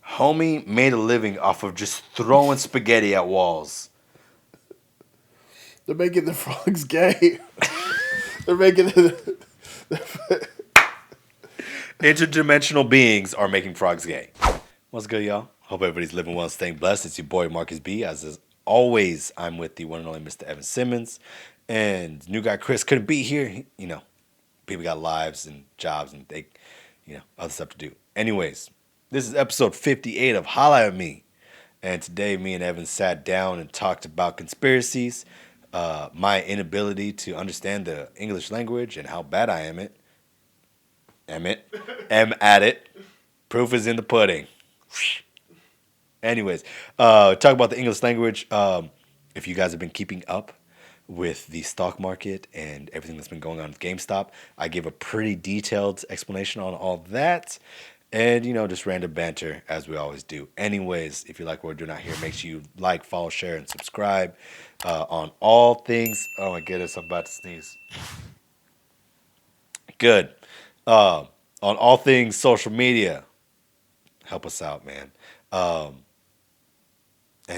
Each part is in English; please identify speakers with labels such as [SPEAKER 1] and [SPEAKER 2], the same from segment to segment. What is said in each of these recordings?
[SPEAKER 1] Homie made a living off of just throwing spaghetti at walls.
[SPEAKER 2] They're making the frogs gay. They're making the
[SPEAKER 1] Interdimensional beings are making frogs gay. What's good, y'all? Hope everybody's living well and staying blessed. It's your boy, Markus B. As is always, I'm with the one and only Mr. Evan Simmons. And new guy Kris couldn't be here. People got lives and jobs and they, other stuff to do. Anyways, this is episode 58 of Holla at Me. And today, me and Evan sat down and talked about conspiracies, my inability to understand the English language, and how bad I am at it. Proof is in the pudding. Anyways, talk about the English language. If you guys have been keeping up with the stock market and everything that's been going on with GameStop, I gave a pretty detailed explanation on all that. And, just random banter, as we always do. Anyways, if you like what we're doing out here, make sure you like, follow, share, and subscribe on all things. Oh, my goodness, I'm about to sneeze. Good. On all things social media. Help us out, man. And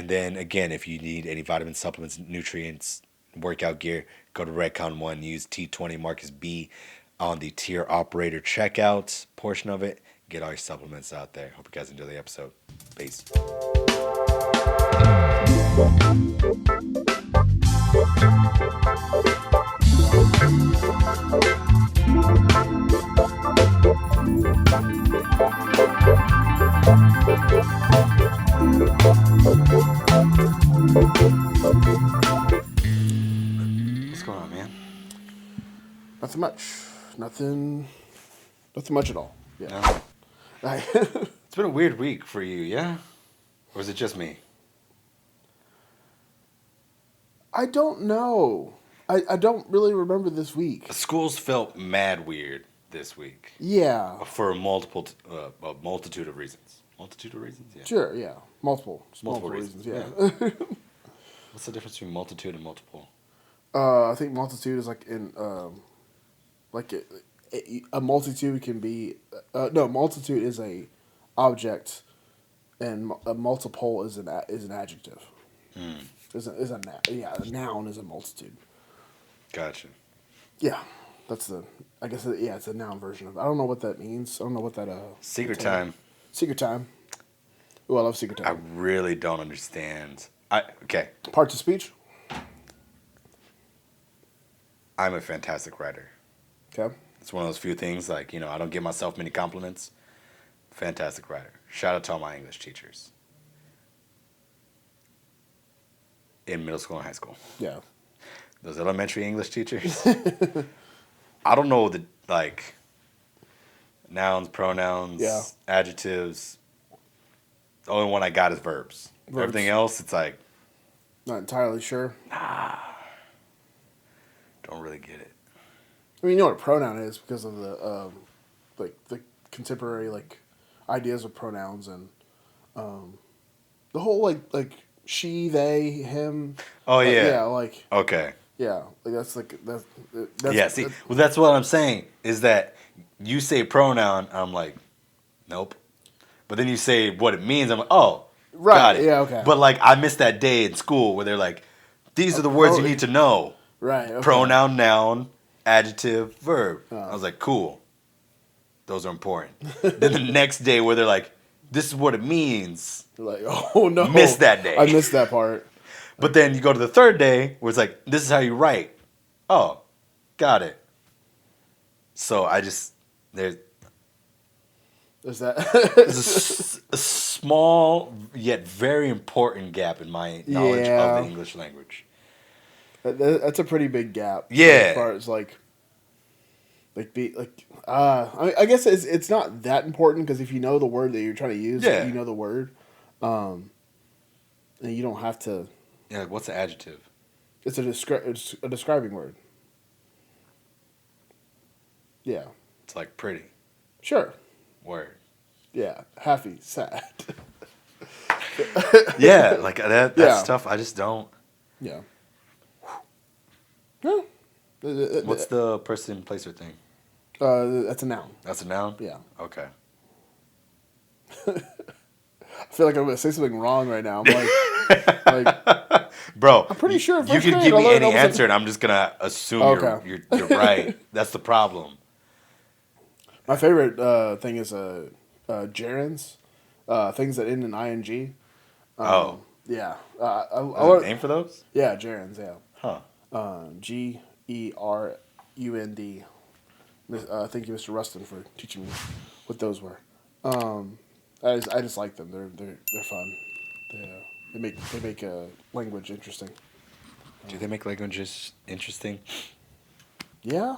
[SPEAKER 1] then, again, if you need any vitamin supplements, nutrients, workout gear, go to Redcon 1. Use T20 Markus B on the tier operator checkout portion of it. Get all your supplements out there. Hope you guys enjoy the episode. Peace. What's going on, man?
[SPEAKER 2] nothing much. Nothing much at all. Yeah.
[SPEAKER 1] No. It's been a weird week for you, yeah? Or is it just me?
[SPEAKER 2] I don't know. I don't really remember this week.
[SPEAKER 1] Schools felt mad weird this week.
[SPEAKER 2] Yeah.
[SPEAKER 1] For a multitude of reasons. Multitude of reasons? Yeah.
[SPEAKER 2] Sure, yeah. Multiple reasons, yeah.
[SPEAKER 1] What's the difference between multitude and multiple?
[SPEAKER 2] I think multitude is like in a multitude can be multitude is a object, and a multiple is an adjective. A noun is a multitude. Gotcha. Yeah, it's a noun version of it. I don't know what that means. I don't know what that
[SPEAKER 1] Secret time.
[SPEAKER 2] Secret time. Oh, I love secret time.
[SPEAKER 1] I really don't understand. Okay.
[SPEAKER 2] Parts of speech.
[SPEAKER 1] I'm a fantastic writer.
[SPEAKER 2] Okay.
[SPEAKER 1] It's one of those few things, I don't give myself many compliments. Fantastic writer. Shout out to all my English teachers. In middle school and high school.
[SPEAKER 2] Yeah.
[SPEAKER 1] Those elementary English teachers. I don't know nouns, pronouns, adjectives. The only one I got is verbs. Everything else, it's like...
[SPEAKER 2] Not entirely sure.
[SPEAKER 1] Nah. Don't really get it.
[SPEAKER 2] I mean, you know what a pronoun is because of the the contemporary ideas of pronouns and the whole like she, they, him.
[SPEAKER 1] Oh yeah.
[SPEAKER 2] Yeah,
[SPEAKER 1] okay.
[SPEAKER 2] Yeah, that's
[SPEAKER 1] yeah. See, that's what I'm saying is that you say pronoun, I'm like, nope. But then you say what it means, I'm like, oh,
[SPEAKER 2] right.
[SPEAKER 1] Got it.
[SPEAKER 2] Yeah, okay.
[SPEAKER 1] But I missed that day in school where they're like, these are the words you need to know.
[SPEAKER 2] Right. Okay.
[SPEAKER 1] Pronoun, noun, adjective, verb. I was like, cool. Those are important. Then the next day where they're like, this is what it means.
[SPEAKER 2] You're like, oh no.
[SPEAKER 1] Missed that day.
[SPEAKER 2] I missed that part.
[SPEAKER 1] But then you go to the third day where it's like, this is how you write. Oh, got it. So there's a small yet very important gap in my knowledge of the English language.
[SPEAKER 2] That's a pretty big gap.
[SPEAKER 1] Yeah.
[SPEAKER 2] As far as I guess it's not that important because if you know the word that you're trying to use, you know the word, and you don't have to.
[SPEAKER 1] Yeah, what's the adjective?
[SPEAKER 2] It's a describing word. Yeah.
[SPEAKER 1] It's like pretty.
[SPEAKER 2] Sure.
[SPEAKER 1] Word.
[SPEAKER 2] Yeah. Happy, sad.
[SPEAKER 1] Yeah, that stuff I just don't.
[SPEAKER 2] Yeah.
[SPEAKER 1] No. What's the person, place, or thing?
[SPEAKER 2] That's a noun.
[SPEAKER 1] That's a noun?
[SPEAKER 2] Yeah.
[SPEAKER 1] Okay.
[SPEAKER 2] feel like I'm gonna say something wrong right now. I'm like,
[SPEAKER 1] bro,
[SPEAKER 2] I'm pretty sure
[SPEAKER 1] you
[SPEAKER 2] first
[SPEAKER 1] can
[SPEAKER 2] grade
[SPEAKER 1] give
[SPEAKER 2] I
[SPEAKER 1] me
[SPEAKER 2] learned
[SPEAKER 1] any
[SPEAKER 2] almost
[SPEAKER 1] answer, and I'm just gonna assume
[SPEAKER 2] Okay.
[SPEAKER 1] you're right. That's the problem.
[SPEAKER 2] My favorite thing is gerunds, things that end in ing.
[SPEAKER 1] Oh,
[SPEAKER 2] Yeah, I
[SPEAKER 1] there's a
[SPEAKER 2] learned.
[SPEAKER 1] name for those?
[SPEAKER 2] Yeah, gerunds. Yeah,
[SPEAKER 1] Huh.
[SPEAKER 2] Gerund. Thank you, Mr. Rustin, for teaching me what those were. I just like them. They're fun. They make language interesting.
[SPEAKER 1] Do they make languages interesting,
[SPEAKER 2] Yeah,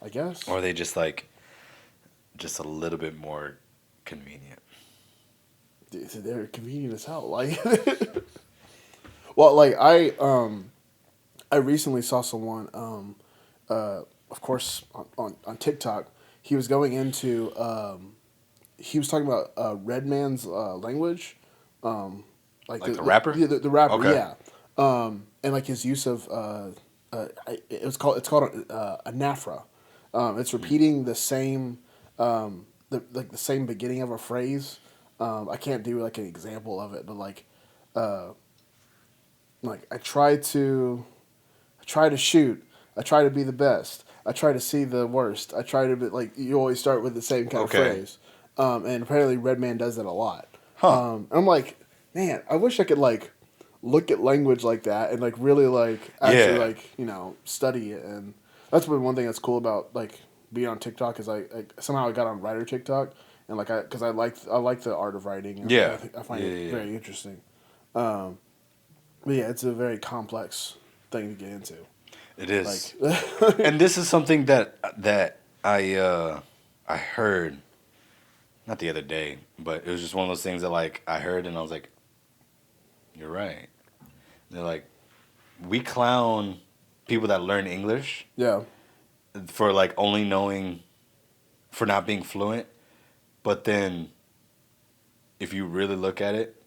[SPEAKER 2] I guess.
[SPEAKER 1] or are they just like just a little bit more convenient?
[SPEAKER 2] They're convenient as hell. Like, well, like I recently saw someone, of course, on TikTok. He was going into, he was talking about Red Man's language, like
[SPEAKER 1] Like the rapper?
[SPEAKER 2] the rapper,
[SPEAKER 1] Okay.
[SPEAKER 2] yeah, and like his use of, it's called a nafra. It's repeating the same, the same beginning of a phrase. I can't do like an example of it, but like I try to shoot. I try to be the best. I try to see the worst. I try to be like you always start with the same kind of
[SPEAKER 1] Okay.
[SPEAKER 2] phrase. And apparently Redman does that a lot.
[SPEAKER 1] Huh.
[SPEAKER 2] I'm like, man, I wish I could like look at language like that and like really like actually
[SPEAKER 1] Yeah.
[SPEAKER 2] like study it. And that's been one thing that's cool about like being on TikTok is I somehow I got on writer TikTok and like because I like the art of writing. And
[SPEAKER 1] Yeah.
[SPEAKER 2] I find
[SPEAKER 1] Yeah,
[SPEAKER 2] it
[SPEAKER 1] yeah,
[SPEAKER 2] very interesting. But yeah, it's a very complex thing to get into.
[SPEAKER 1] It is.
[SPEAKER 2] Like,
[SPEAKER 1] And this is something that I heard not the other day, but it was just one of those things that like I heard and I was like, you're right. They're like, we clown people that learn English
[SPEAKER 2] yeah,
[SPEAKER 1] for like only knowing, for not being fluent, but then if you really look at it,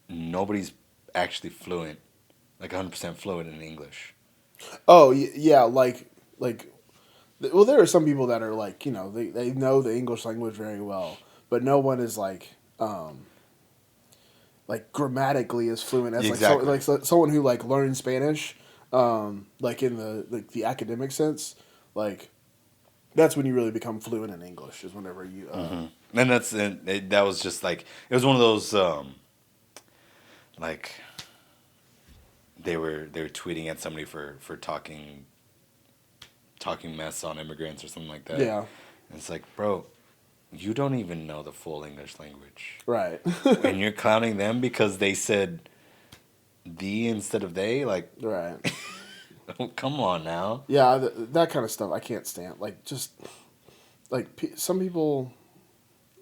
[SPEAKER 1] nobody's actually fluent, like 100% fluent in English.
[SPEAKER 2] oh yeah, well, there are some people that are like they know the English language very well, but no one is like grammatically as fluent as
[SPEAKER 1] Exactly.
[SPEAKER 2] someone who like learns Spanish, like in the academic sense, like that's when you really become fluent in English is whenever you
[SPEAKER 1] And that was just like it was one of those like they were tweeting at somebody for talking mess on immigrants or something like that.
[SPEAKER 2] yeah,
[SPEAKER 1] And it's like, bro, you don't even know the full English language.
[SPEAKER 2] right.
[SPEAKER 1] And you're clowning them because they said thee instead of they? Like,
[SPEAKER 2] Right.
[SPEAKER 1] come on now.
[SPEAKER 2] Yeah, that kind of stuff I can't stand. Like just like some people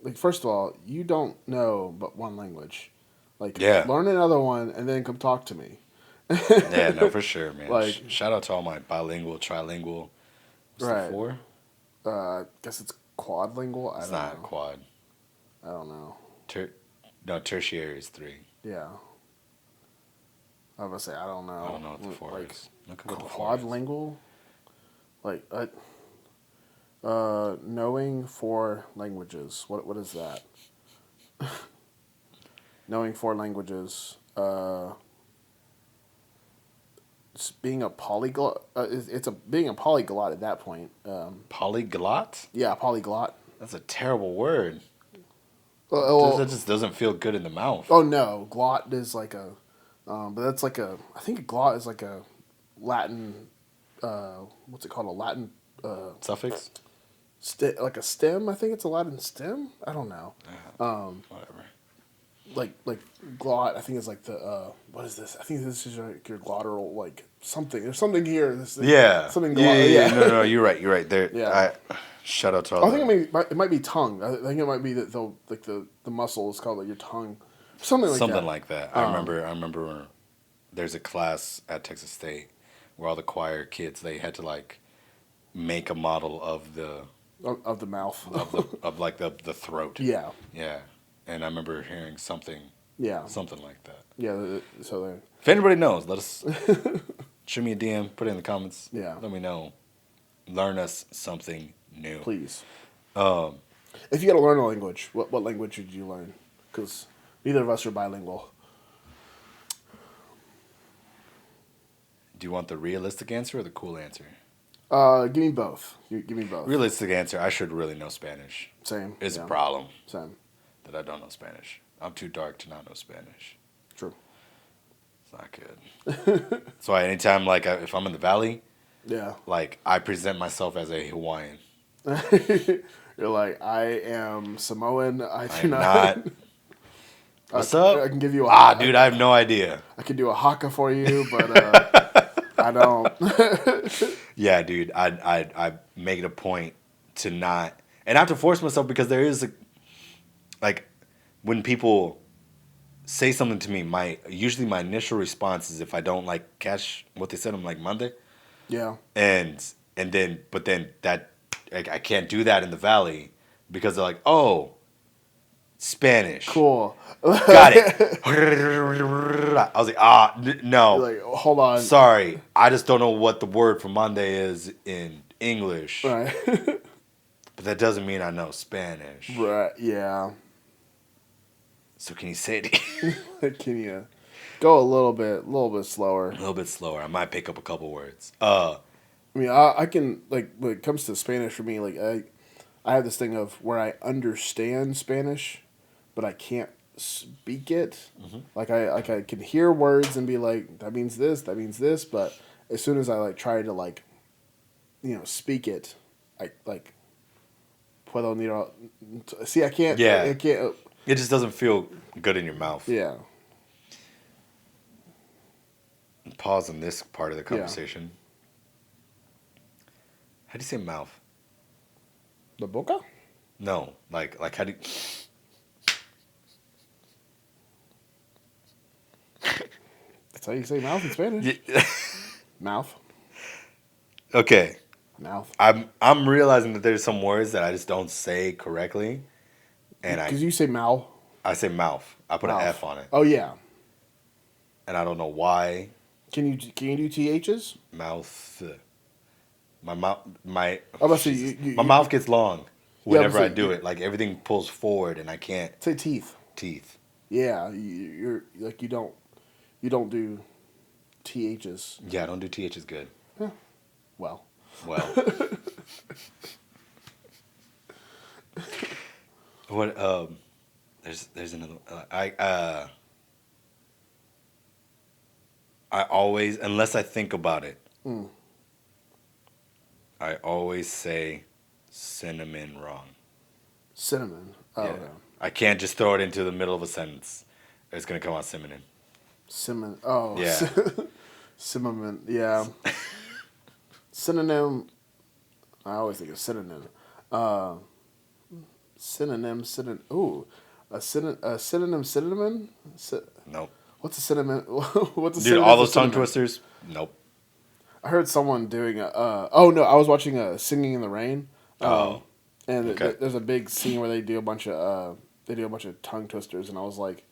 [SPEAKER 2] like first of all, you don't know but one language. Like
[SPEAKER 1] Yeah.
[SPEAKER 2] learn another one and then come talk to me.
[SPEAKER 1] Yeah, no, for sure, man.
[SPEAKER 2] Like
[SPEAKER 1] Shout out to all my bilingual, trilingual. What's
[SPEAKER 2] right.
[SPEAKER 1] the four?
[SPEAKER 2] I guess it's quadlingual. I
[SPEAKER 1] It's
[SPEAKER 2] don't
[SPEAKER 1] not
[SPEAKER 2] know.
[SPEAKER 1] quad.
[SPEAKER 2] I don't know.
[SPEAKER 1] No, tertiary is 3.
[SPEAKER 2] Yeah. I was gonna say I don't know.
[SPEAKER 1] I don't know what the 4
[SPEAKER 2] like
[SPEAKER 1] is. Look up what the 4 is.
[SPEAKER 2] quadlingual. Like knowing 4 languages. What is that? Knowing 4 languages. Being a polyglot. Being a polyglot at that point.
[SPEAKER 1] Polyglot?
[SPEAKER 2] Yeah, polyglot.
[SPEAKER 1] That's a terrible word.
[SPEAKER 2] Well,
[SPEAKER 1] That just doesn't feel good in the mouth.
[SPEAKER 2] oh no, glot is like a, but that's like a. I think a glot is like a Latin. What's it called? A Latin.
[SPEAKER 1] Suffix?
[SPEAKER 2] Like a stem. I think it's a Latin stem. I don't know.
[SPEAKER 1] Whatever.
[SPEAKER 2] Like glot. I think it's like the. What is this? I think this is like your glottal like something. There's something here.
[SPEAKER 1] Yeah.
[SPEAKER 2] Something.
[SPEAKER 1] Yeah. No, you're right. You're right. There.
[SPEAKER 2] Yeah.
[SPEAKER 1] Shout out to all.
[SPEAKER 2] I think it might be tongue. I think it might be the muscle is called like your tongue, something like that.
[SPEAKER 1] I remember. There's a class at Texas State where all the choir kids they had to like make a model of the
[SPEAKER 2] mouth
[SPEAKER 1] of like the throat.
[SPEAKER 2] Yeah.
[SPEAKER 1] Yeah. And I remember hearing something like that.
[SPEAKER 2] Yeah. So
[SPEAKER 1] if anybody knows, let us shoot me a DM, put it in the comments.
[SPEAKER 2] Yeah.
[SPEAKER 1] Let me know. Learn us something new.
[SPEAKER 2] Please. If you got to learn a language, what language would you learn? Because Neither of us are bilingual.
[SPEAKER 1] Do you want the realistic answer or the cool answer?
[SPEAKER 2] Give me both. Give me both.
[SPEAKER 1] Realistic answer, I should really know Spanish.
[SPEAKER 2] Same.
[SPEAKER 1] It's
[SPEAKER 2] yeah.
[SPEAKER 1] a problem
[SPEAKER 2] Same.
[SPEAKER 1] that I don't know Spanish. I'm too dark to not know Spanish.
[SPEAKER 2] True.
[SPEAKER 1] It's not good. So anytime, like, if I'm in the valley,
[SPEAKER 2] Yeah.
[SPEAKER 1] like, I present myself as a Hawaiian.
[SPEAKER 2] You're like, I am Samoan. I do
[SPEAKER 1] I'm
[SPEAKER 2] not.
[SPEAKER 1] not. What's up?
[SPEAKER 2] I can give you a
[SPEAKER 1] dude, I have no idea.
[SPEAKER 2] I can do a haka for you, but I don't.
[SPEAKER 1] Yeah, dude, I make it a point to not, and I have to force myself because there is like when people say something to me, usually my initial response is if I don't like catch what they said, I'm like Monday,
[SPEAKER 2] Yeah.
[SPEAKER 1] and then that I can't do that in the valley because they're like, oh, Spanish,
[SPEAKER 2] Cool.
[SPEAKER 1] got it. I was like, no.
[SPEAKER 2] You're like, hold on.
[SPEAKER 1] Sorry, I just don't know what the word for Monday is in English.
[SPEAKER 2] Right.
[SPEAKER 1] But that doesn't mean I know Spanish.
[SPEAKER 2] Right. Yeah.
[SPEAKER 1] So can you say it?
[SPEAKER 2] Can you go a little bit slower?
[SPEAKER 1] A little bit slower. I might pick up a couple words.
[SPEAKER 2] I mean, I can, like, when it comes to Spanish for me, like, I have this thing of where I understand Spanish, but I can't speak it.
[SPEAKER 1] Mm-hmm.
[SPEAKER 2] Like I can hear words and be like, that means this, but as soon as I like try to like, speak it, I like, puedo niro. See, I can't.
[SPEAKER 1] Yeah.
[SPEAKER 2] I can't.
[SPEAKER 1] It just doesn't feel good in your mouth.
[SPEAKER 2] Yeah.
[SPEAKER 1] Pause on this part of the conversation. How do you say mouth?
[SPEAKER 2] La boca?
[SPEAKER 1] No, like how do you...
[SPEAKER 2] That's how you say mouth in Spanish. Mouth.
[SPEAKER 1] Okay.
[SPEAKER 2] Mouth.
[SPEAKER 1] I'm realizing that there's some words that I just don't say correctly, and
[SPEAKER 2] Because you say mouth.
[SPEAKER 1] I say mouth. I put an F on it,
[SPEAKER 2] Oh yeah.
[SPEAKER 1] and I don't know why.
[SPEAKER 2] Can you do THs?
[SPEAKER 1] Mouth. My mouth. My.
[SPEAKER 2] I'm about to say
[SPEAKER 1] my mouth gets long whenever
[SPEAKER 2] I'm
[SPEAKER 1] I
[SPEAKER 2] saying
[SPEAKER 1] do it. Like everything pulls forward, and I can't.
[SPEAKER 2] say teeth.
[SPEAKER 1] Teeth.
[SPEAKER 2] Yeah, you're like you don't do THs.
[SPEAKER 1] Yeah, I don't do THs good.
[SPEAKER 2] Huh. Well.
[SPEAKER 1] What? There's another. I always, unless I think about it, I always say cinnamon wrong.
[SPEAKER 2] Cinnamon. Oh,
[SPEAKER 1] Yeah.
[SPEAKER 2] okay.
[SPEAKER 1] I can't just throw it into the middle of a sentence. It's gonna come out cinnamon.
[SPEAKER 2] Cinnamon. Oh.
[SPEAKER 1] Yeah.
[SPEAKER 2] Cinnamon. Yeah. Synonym. I always think of synonym. Synonym. Ooh. A synonym. Cinnamon.
[SPEAKER 1] Nope.
[SPEAKER 2] What's a cinnamon? What's a
[SPEAKER 1] Dude,
[SPEAKER 2] synonym
[SPEAKER 1] all
[SPEAKER 2] for
[SPEAKER 1] those tongue
[SPEAKER 2] cinnamon?
[SPEAKER 1] twisters. Nope.
[SPEAKER 2] I heard someone doing a. Oh no! I was watching Singing in the Rain. And
[SPEAKER 1] Okay.
[SPEAKER 2] there's a big scene where they do a bunch of tongue twisters, and I was like,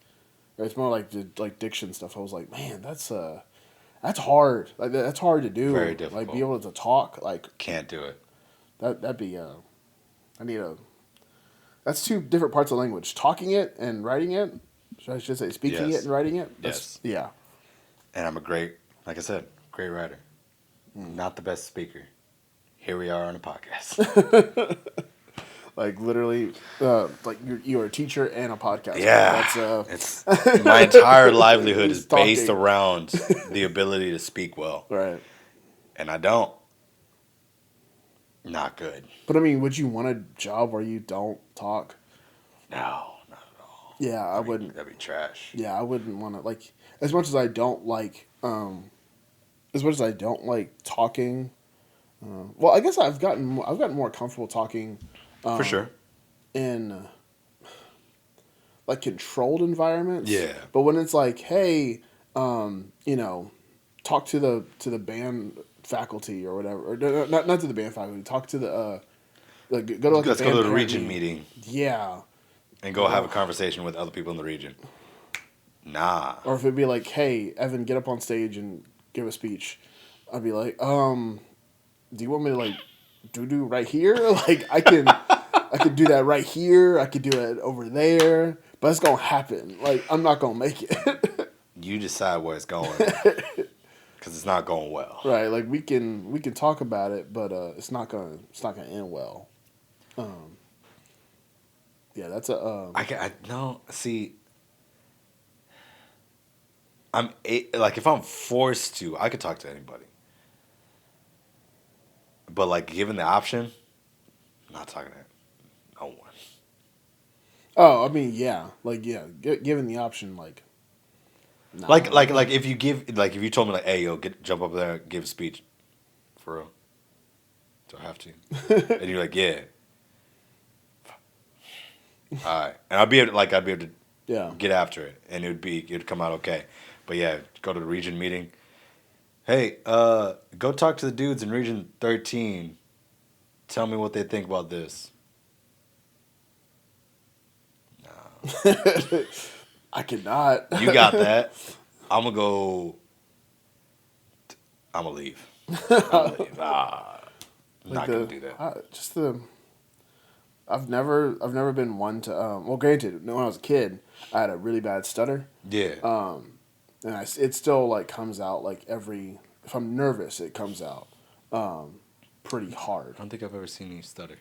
[SPEAKER 2] it's more like diction stuff. I was like, man, that's hard. Like that's hard to do.
[SPEAKER 1] Very difficult.
[SPEAKER 2] Like be able to talk like
[SPEAKER 1] Can't do it.
[SPEAKER 2] that'd be I need a. That's two different parts of language: talking it and writing it. I should say speaking
[SPEAKER 1] Yes.
[SPEAKER 2] it and writing it.
[SPEAKER 1] Yes.
[SPEAKER 2] Yeah.
[SPEAKER 1] And I'm a great, like I said, great writer. Not the best speaker. Here we are on a podcast.
[SPEAKER 2] Like literally, like you're a teacher and a podcaster.
[SPEAKER 1] Yeah,
[SPEAKER 2] That's
[SPEAKER 1] it's my entire livelihood is
[SPEAKER 2] Talking.
[SPEAKER 1] based around the ability to speak well,
[SPEAKER 2] right.
[SPEAKER 1] and I don't. Not good.
[SPEAKER 2] But I mean, would you want a job where you don't talk?
[SPEAKER 1] No, not at all.
[SPEAKER 2] Yeah, I wouldn't.
[SPEAKER 1] That'd be trash.
[SPEAKER 2] Yeah, I wouldn't want to like as much as I don't like talking. Well, I guess I've gotten more comfortable talking.
[SPEAKER 1] For sure.
[SPEAKER 2] In like controlled environments.
[SPEAKER 1] Yeah.
[SPEAKER 2] But when it's like, hey, talk to the band faculty or whatever, or not to the band faculty. Talk to the go to like
[SPEAKER 1] Let's
[SPEAKER 2] a
[SPEAKER 1] go
[SPEAKER 2] band
[SPEAKER 1] to the
[SPEAKER 2] parent
[SPEAKER 1] region meeting
[SPEAKER 2] Yeah.
[SPEAKER 1] and go have a conversation with other people in the region. Nah.
[SPEAKER 2] Or if it'd be like, hey, Evan, get up on stage and give a speech, I'd be like, do you want me to like do right here? Like I could do that right here. I could do it over there. but it's gonna happen. Like I'm not gonna make it.
[SPEAKER 1] You decide where it's going, because it's not going well.
[SPEAKER 2] Right? Like we can talk about it, but it's not gonna end well. Yeah, that's a.
[SPEAKER 1] I no see. Like if I'm forced to, I could talk to anybody. But like given the option, I'm not talking to no one.
[SPEAKER 2] Oh, I mean, yeah, like given the option, like. Nah,
[SPEAKER 1] Like if you told me like, hey yo, jump up there, give a speech, for real. Do I have to? And you're like, yeah. All right, and I'd be able to
[SPEAKER 2] yeah.
[SPEAKER 1] get after it, and it'd come out okay. But yeah, go to the region meeting. Hey, go talk to the dudes in Region 13. Tell me what they think about this. No.
[SPEAKER 2] I cannot.
[SPEAKER 1] You got that. I'm gonna go. I'm gonna leave. I'm not gonna do that.
[SPEAKER 2] I've never been one to well, granted, when I was a kid, I had a really bad stutter.
[SPEAKER 1] Yeah.
[SPEAKER 2] And it still like comes out like if I'm nervous, it comes out pretty hard.
[SPEAKER 1] I don't think I've ever seen you stutter.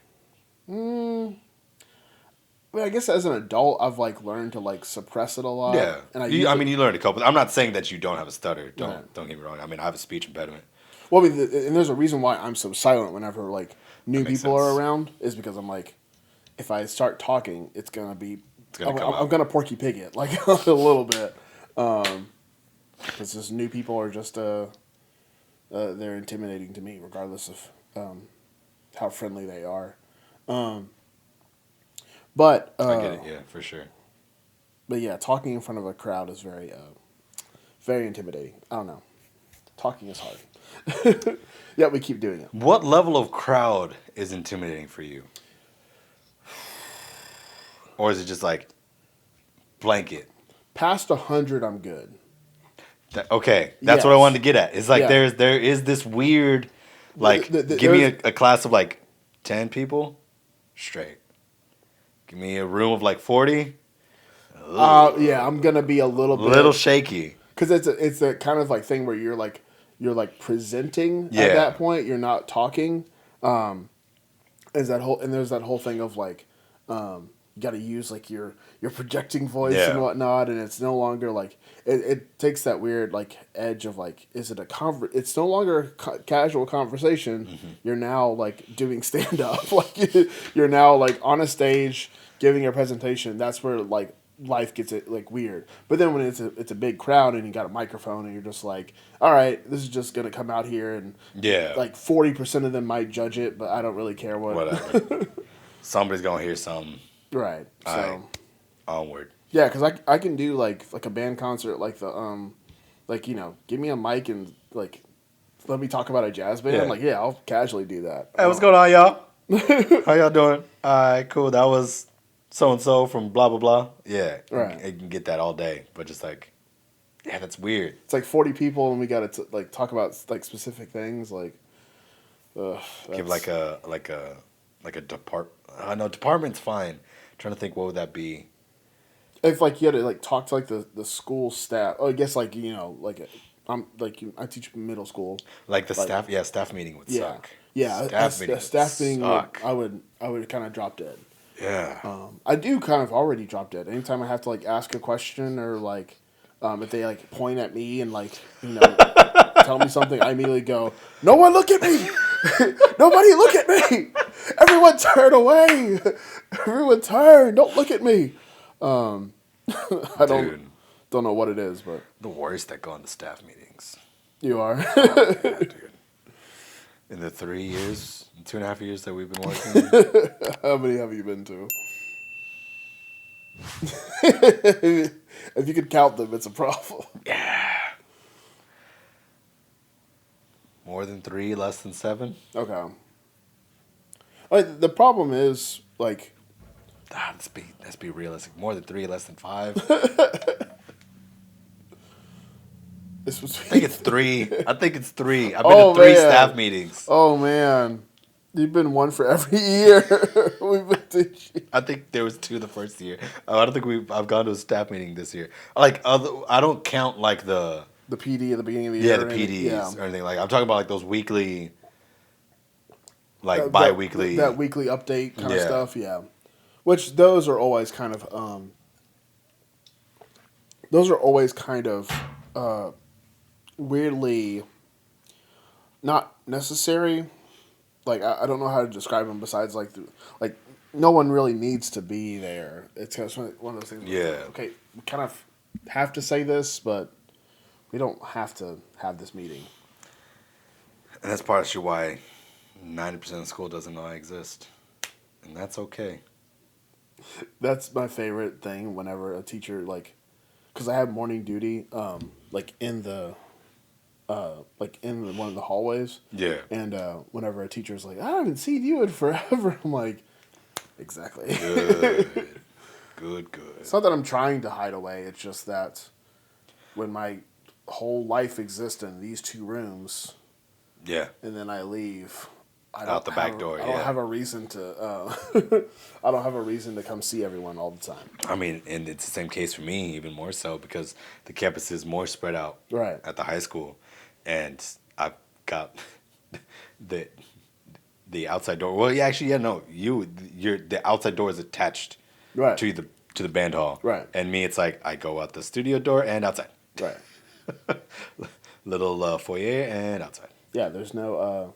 [SPEAKER 2] I guess as an adult, I've like learned to like suppress it a lot.
[SPEAKER 1] Yeah.
[SPEAKER 2] And
[SPEAKER 1] you learned a couple. I'm not saying that you don't have a stutter. Don't get me wrong. I mean, I have a speech impediment.
[SPEAKER 2] Well, I mean, and there's a reason why I'm so silent whenever like new people are around is because I'm like, if I start talking, it's gonna come out. I'm gonna Porky Pig it like a little bit. Because just new people are just they're intimidating to me, regardless of how friendly they are. But
[SPEAKER 1] I get it, yeah, for sure.
[SPEAKER 2] But yeah, talking in front of a crowd is very, very intimidating. I don't know. Talking is hard. Yeah, we keep doing it.
[SPEAKER 1] What level of crowd is intimidating for you? Or is it just like blanket?
[SPEAKER 2] Past 100, I'm good.
[SPEAKER 1] Okay, that's what I wanted to get at. It's like there is this weird, like, give me a class of like 10 people, straight. Give me a room of like 40.
[SPEAKER 2] Yeah, I'm gonna be a little
[SPEAKER 1] shaky.
[SPEAKER 2] Because it's a kind of like thing where you're like presenting at that point. You're not talking. There's that whole thing of like, you got to use like your projecting voice and whatnot, and it's no longer like it takes that weird like edge of like, is it a it's no longer a casual conversation. Mm-hmm. You're now like doing stand up. Like you're now like on a stage giving a presentation. That's where like life gets it like weird. But then when it's a big crowd and you got a microphone and you're just like, all right, this is just gonna come out here, and like 40% of them might judge it, but I don't really care
[SPEAKER 1] whatever. Somebody's gonna hear something.
[SPEAKER 2] Right. So
[SPEAKER 1] onward.
[SPEAKER 2] Yeah, because I can do like a band concert, like the like, you know, give me a mic and like let me talk about a jazz band. I'm like, yeah, I'll casually do that.
[SPEAKER 1] Hey, what's going on, y'all? How y'all doing? All right, cool. That was so and so from blah blah blah. Yeah, right. You can get that all day, but just like, yeah, that's weird.
[SPEAKER 2] It's like 40 people, and we got to like talk about like specific things, like.
[SPEAKER 1] Give like a department. No, department's fine. Trying to think, what would that be?
[SPEAKER 2] If like you had to like talk to like the school staff. Oh, I guess like, you know, like I teach middle school.
[SPEAKER 1] Like the staff, staff meeting would suck.
[SPEAKER 2] Yeah, staff meeting I would kind of drop dead.
[SPEAKER 1] Yeah.
[SPEAKER 2] I do kind of already drop dead. Anytime I have to like ask a question or like if they like point at me and like, you know, tell me something, I immediately go, "No one look at me! Nobody look at me! Everyone turn away! Everyone turn! Don't look at me!" I don't know what it is, but
[SPEAKER 1] the worst that go on the staff meetings.
[SPEAKER 2] You are.
[SPEAKER 1] Oh, yeah, dude. In the 2.5 years that we've been working.
[SPEAKER 2] How many have you been to? If you could count them, it's a problem.
[SPEAKER 1] Yeah. More than 3, less than 7.
[SPEAKER 2] Okay. The problem is like.
[SPEAKER 1] Let's be realistic. More than 3, less than 5. I think it's 3. I've been to 3 staff meetings.
[SPEAKER 2] Oh man, You've been one for every year. We've been teaching.
[SPEAKER 1] I think there was 2 the first year. I don't think I've gone to a staff meeting this year. I don't count like the
[SPEAKER 2] The PD at the beginning of the year.
[SPEAKER 1] the PDs or anything like. I'm talking about like those weekly, like
[SPEAKER 2] That
[SPEAKER 1] bi-weekly.
[SPEAKER 2] that weekly update kind of
[SPEAKER 1] Yeah.
[SPEAKER 2] stuff. Yeah, which those are always kind of weirdly not necessary. Like I don't know how to describe them besides like no one really needs to be there. It's kind of one of those things. Where it's
[SPEAKER 1] Yeah.
[SPEAKER 2] like, okay, we kind of have to say this, but we don't have to have this meeting.
[SPEAKER 1] And that's partially why 90% of school doesn't know I exist, and that's okay.
[SPEAKER 2] That's my favorite thing whenever a teacher because I have morning duty, like in one of the hallways.
[SPEAKER 1] Yeah.
[SPEAKER 2] And whenever a teacher's like, I haven't seen you in forever, I'm like, exactly.
[SPEAKER 1] Good. Good.
[SPEAKER 2] It's not that I'm trying to hide away. It's just that when my whole life exists in these 2 rooms,
[SPEAKER 1] Yeah.
[SPEAKER 2] and then I leave,
[SPEAKER 1] Out the back door.
[SPEAKER 2] I don't
[SPEAKER 1] Yeah.
[SPEAKER 2] have a reason to. I don't have a reason to come see everyone all the time.
[SPEAKER 1] I mean, and it's the same case for me, even more so because the campus is more spread out
[SPEAKER 2] Right.
[SPEAKER 1] at the high school, and I've got the outside door. Well, yeah, actually, yeah, no, the outside door is attached
[SPEAKER 2] Right.
[SPEAKER 1] to the band hall,
[SPEAKER 2] Right.
[SPEAKER 1] And me, it's like I go out the studio door and outside,
[SPEAKER 2] Right.
[SPEAKER 1] little foyer and outside.
[SPEAKER 2] Yeah. There's no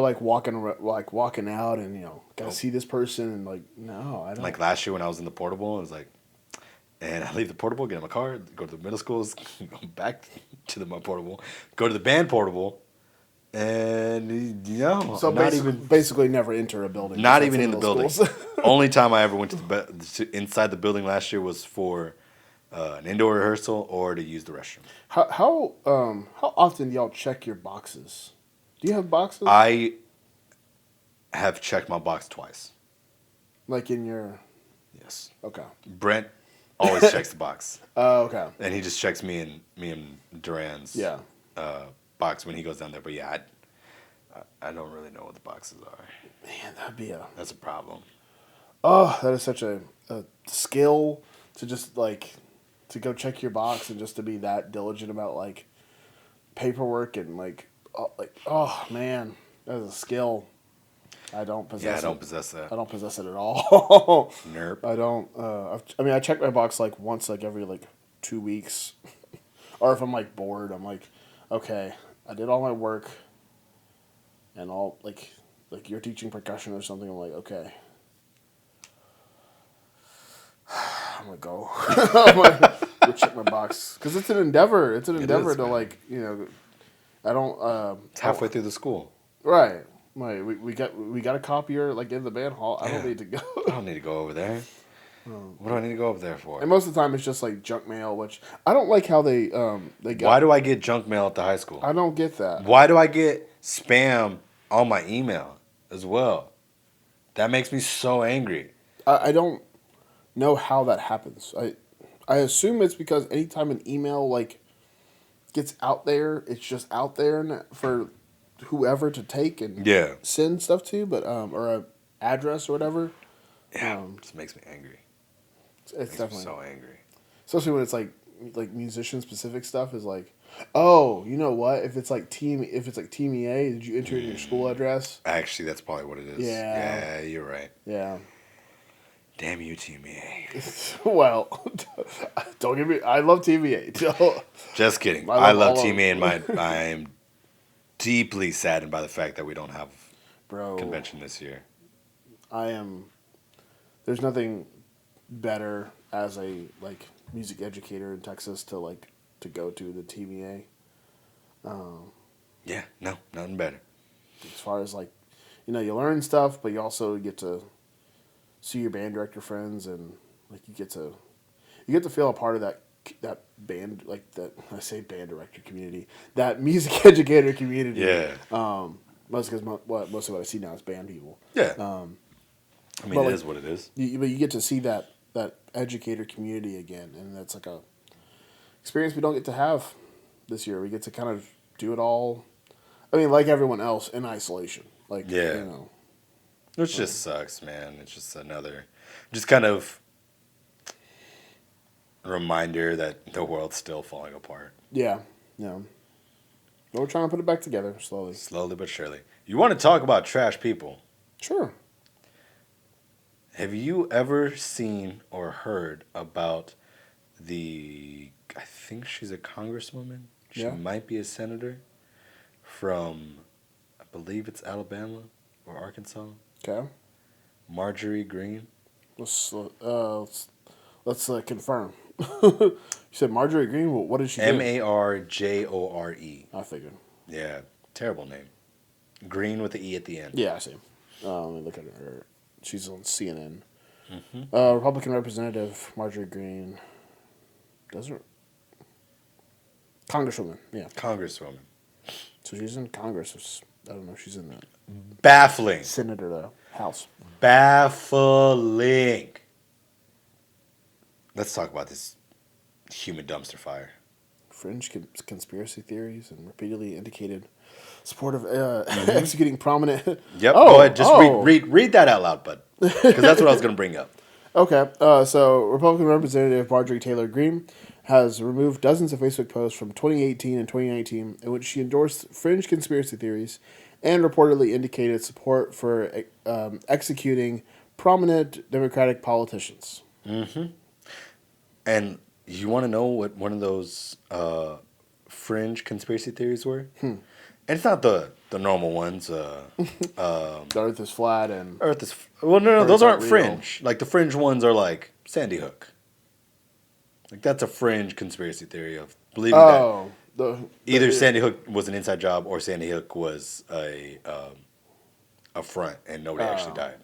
[SPEAKER 2] like walking out and gotta see this person and like no I don't
[SPEAKER 1] Like last year when I was in the portable, it was like, and I leave the portable, get in my car, go to the middle schools, go back to my portable, go to the band portable, and
[SPEAKER 2] so
[SPEAKER 1] not even
[SPEAKER 2] basically never enter a building.
[SPEAKER 1] not
[SPEAKER 2] besides
[SPEAKER 1] even in the
[SPEAKER 2] middle
[SPEAKER 1] building.
[SPEAKER 2] schools.
[SPEAKER 1] Only time I ever went to inside the building last year was for an indoor rehearsal or to use the restroom.
[SPEAKER 2] How often do y'all check your boxes? Do you have boxes?
[SPEAKER 1] I have checked my box twice.
[SPEAKER 2] Like in your
[SPEAKER 1] Yes.
[SPEAKER 2] okay.
[SPEAKER 1] Brent always checks the box.
[SPEAKER 2] Oh, okay.
[SPEAKER 1] And he just checks me and Duran's
[SPEAKER 2] Yeah.
[SPEAKER 1] box when he goes down there. But yeah, I don't really know what the boxes are.
[SPEAKER 2] Man,
[SPEAKER 1] That's a problem.
[SPEAKER 2] that is such a skill to just to go check your box and just to be that diligent about like paperwork and oh man, that is a skill. I don't possess.
[SPEAKER 1] Yeah, I don't possess that.
[SPEAKER 2] I don't possess it at all.
[SPEAKER 1] Nerp.
[SPEAKER 2] I don't. I check my box like once, like every 2 weeks, or if I'm bored, I'm like, okay, I did all my work, and all like you're teaching percussion or something. I'm like, okay, I'm gonna go. I'm gonna go check my box because it's an endeavor. It's an endeavor
[SPEAKER 1] is,
[SPEAKER 2] to
[SPEAKER 1] man.
[SPEAKER 2] I don't.
[SPEAKER 1] It's halfway through the school.
[SPEAKER 2] Right. We got a copier in the band hall. I don't need to go.
[SPEAKER 1] I don't need to go over there. What do I need to go over there for?
[SPEAKER 2] And most of the time it's just junk mail, which I don't like how they got.
[SPEAKER 1] Why do I get junk mail at the high school?
[SPEAKER 2] I don't get that.
[SPEAKER 1] Why do I get spam on my email as well? That makes me so angry.
[SPEAKER 2] I don't know how that happens. I assume it's because anytime an email gets out there, it's just out there for whoever to take and
[SPEAKER 1] Yeah.
[SPEAKER 2] send stuff to, but or a address or whatever.
[SPEAKER 1] Yeah, it just makes me angry.
[SPEAKER 2] It's
[SPEAKER 1] Makes me
[SPEAKER 2] definitely
[SPEAKER 1] so angry.
[SPEAKER 2] especially when it's like musician specific stuff is oh, you know what? If it's team EA, did you enter in your school address?
[SPEAKER 1] Actually, that's probably what it is.
[SPEAKER 2] Yeah.
[SPEAKER 1] Yeah, you're right.
[SPEAKER 2] Yeah.
[SPEAKER 1] Damn you, Team EA.
[SPEAKER 2] Well, don't get me. I love TVA.
[SPEAKER 1] Just kidding.
[SPEAKER 2] I
[SPEAKER 1] I
[SPEAKER 2] love
[SPEAKER 1] love
[SPEAKER 2] all
[SPEAKER 1] Team
[SPEAKER 2] of
[SPEAKER 1] EA, and I'm deeply saddened by the fact that we don't have
[SPEAKER 2] Bro,
[SPEAKER 1] convention this year.
[SPEAKER 2] I am. There's nothing better as a music educator in Texas to go to the TVA.
[SPEAKER 1] Yeah, no, nothing better.
[SPEAKER 2] As far as you learn stuff, but you also get to see your band director friends, and you get to feel a part of that band, that I say band director community, that music educator community.
[SPEAKER 1] Yeah.
[SPEAKER 2] Mostly because mostly what I see now is band people.
[SPEAKER 1] Yeah. I mean,
[SPEAKER 2] but,
[SPEAKER 1] it is what it is.
[SPEAKER 2] But you get to see that educator community again, and that's a experience we don't get to have this year. We get to kind of do it all. I mean, like everyone else, in isolation. Like,
[SPEAKER 1] Yeah.
[SPEAKER 2] you know.
[SPEAKER 1] Which just sucks, man. It's just another, just kind of reminder that the world's still falling apart.
[SPEAKER 2] Yeah. Yeah. But we're trying to put it back together slowly.
[SPEAKER 1] Slowly but surely. You want to talk about trash people?
[SPEAKER 2] Sure.
[SPEAKER 1] Have you ever seen or heard about I think she's a congresswoman. She
[SPEAKER 2] Yeah.
[SPEAKER 1] might be a senator from, I believe it's Alabama or Arkansas.
[SPEAKER 2] Okay.
[SPEAKER 1] Marjorie Greene.
[SPEAKER 2] Let's confirm. You said Marjorie Greene. What did she do?
[SPEAKER 1] Marjore.
[SPEAKER 2] I figured.
[SPEAKER 1] Yeah, terrible name. Green with the E at the end.
[SPEAKER 2] Yeah, I see. Let me look at her. She's on CNN.
[SPEAKER 1] Mm-hmm.
[SPEAKER 2] Republican Representative Marjorie Greene. Congresswoman. Yeah.
[SPEAKER 1] Congresswoman.
[SPEAKER 2] So she's in Congress. I don't know. She's in the
[SPEAKER 1] Baffling.
[SPEAKER 2] Senate or the House.
[SPEAKER 1] Baffling. Let's talk about this human dumpster fire.
[SPEAKER 2] Fringe conspiracy theories and repeatedly indicated support of executing prominent.
[SPEAKER 1] Yep. Go ahead. Just read that out loud, bud. Because that's what I was going to bring up.
[SPEAKER 2] Okay. So Republican Representative Marjorie Taylor Greene has removed dozens of Facebook posts from 2018 and 2019 in which she endorsed fringe conspiracy theories and reportedly indicated support for executing prominent Democratic politicians.
[SPEAKER 1] Mm-hmm. And you want to know what one of those fringe conspiracy theories were? And it's not the normal ones.
[SPEAKER 2] The Earth is flat and
[SPEAKER 1] Earth is... Well, no,
[SPEAKER 2] Earth
[SPEAKER 1] those aren't
[SPEAKER 2] real.
[SPEAKER 1] fringe. Like, the fringe ones are like Sandy Hook. Like, that's a fringe conspiracy theory of believing that either Sandy Hook was an inside job or Sandy Hook was a front and nobody actually died.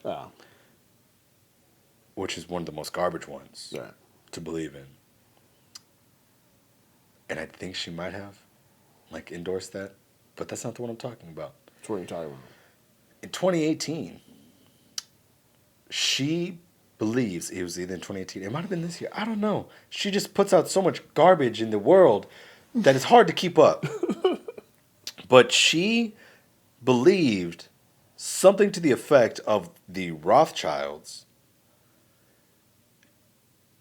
[SPEAKER 1] Which is one of the most garbage ones to believe in. And I think she might have, like, endorsed that. But that's not the one I'm talking about.
[SPEAKER 2] That's what you're talking about.
[SPEAKER 1] In 2018, she believes, it was either in 2018, it might have been this year, I don't know. She just puts out so much garbage in the world that it's hard to keep up. But she believed something to the effect of the Rothschilds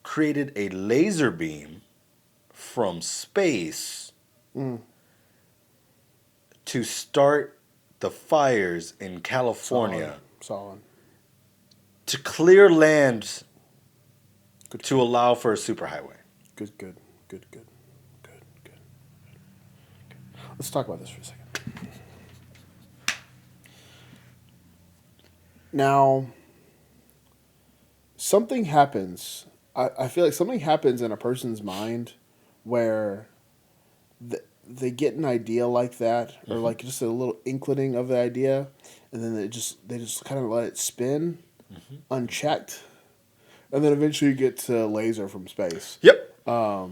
[SPEAKER 1] created a laser beam from space to start the fires in California.
[SPEAKER 2] Solid.
[SPEAKER 1] To clear land to allow for a superhighway.
[SPEAKER 2] Good. Let's talk about this for a second. Now, something happens. I feel like something happens in a person's mind where they get an idea like that, or like just a little inkling of the idea, and then they just kind of let it spin unchecked, and then eventually you get to laser from space.
[SPEAKER 1] Yep.
[SPEAKER 2] I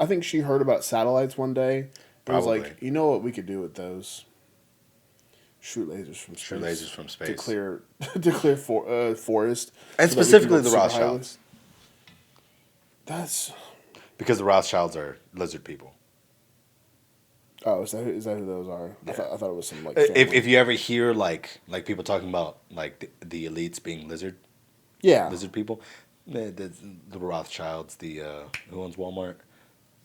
[SPEAKER 2] think she heard about satellites one day. And was like, you know what we could do with those? Shoot lasers from space. To clear forest.
[SPEAKER 1] And
[SPEAKER 2] so
[SPEAKER 1] specifically the Rothschilds.
[SPEAKER 2] That's
[SPEAKER 1] because the Rothschilds are lizard people.
[SPEAKER 2] Oh, is that who those are?
[SPEAKER 1] Yeah.
[SPEAKER 2] I thought it was some like.
[SPEAKER 1] If you ever hear like people talking about like the elites being lizard people, the Rothschilds, who owns Walmart,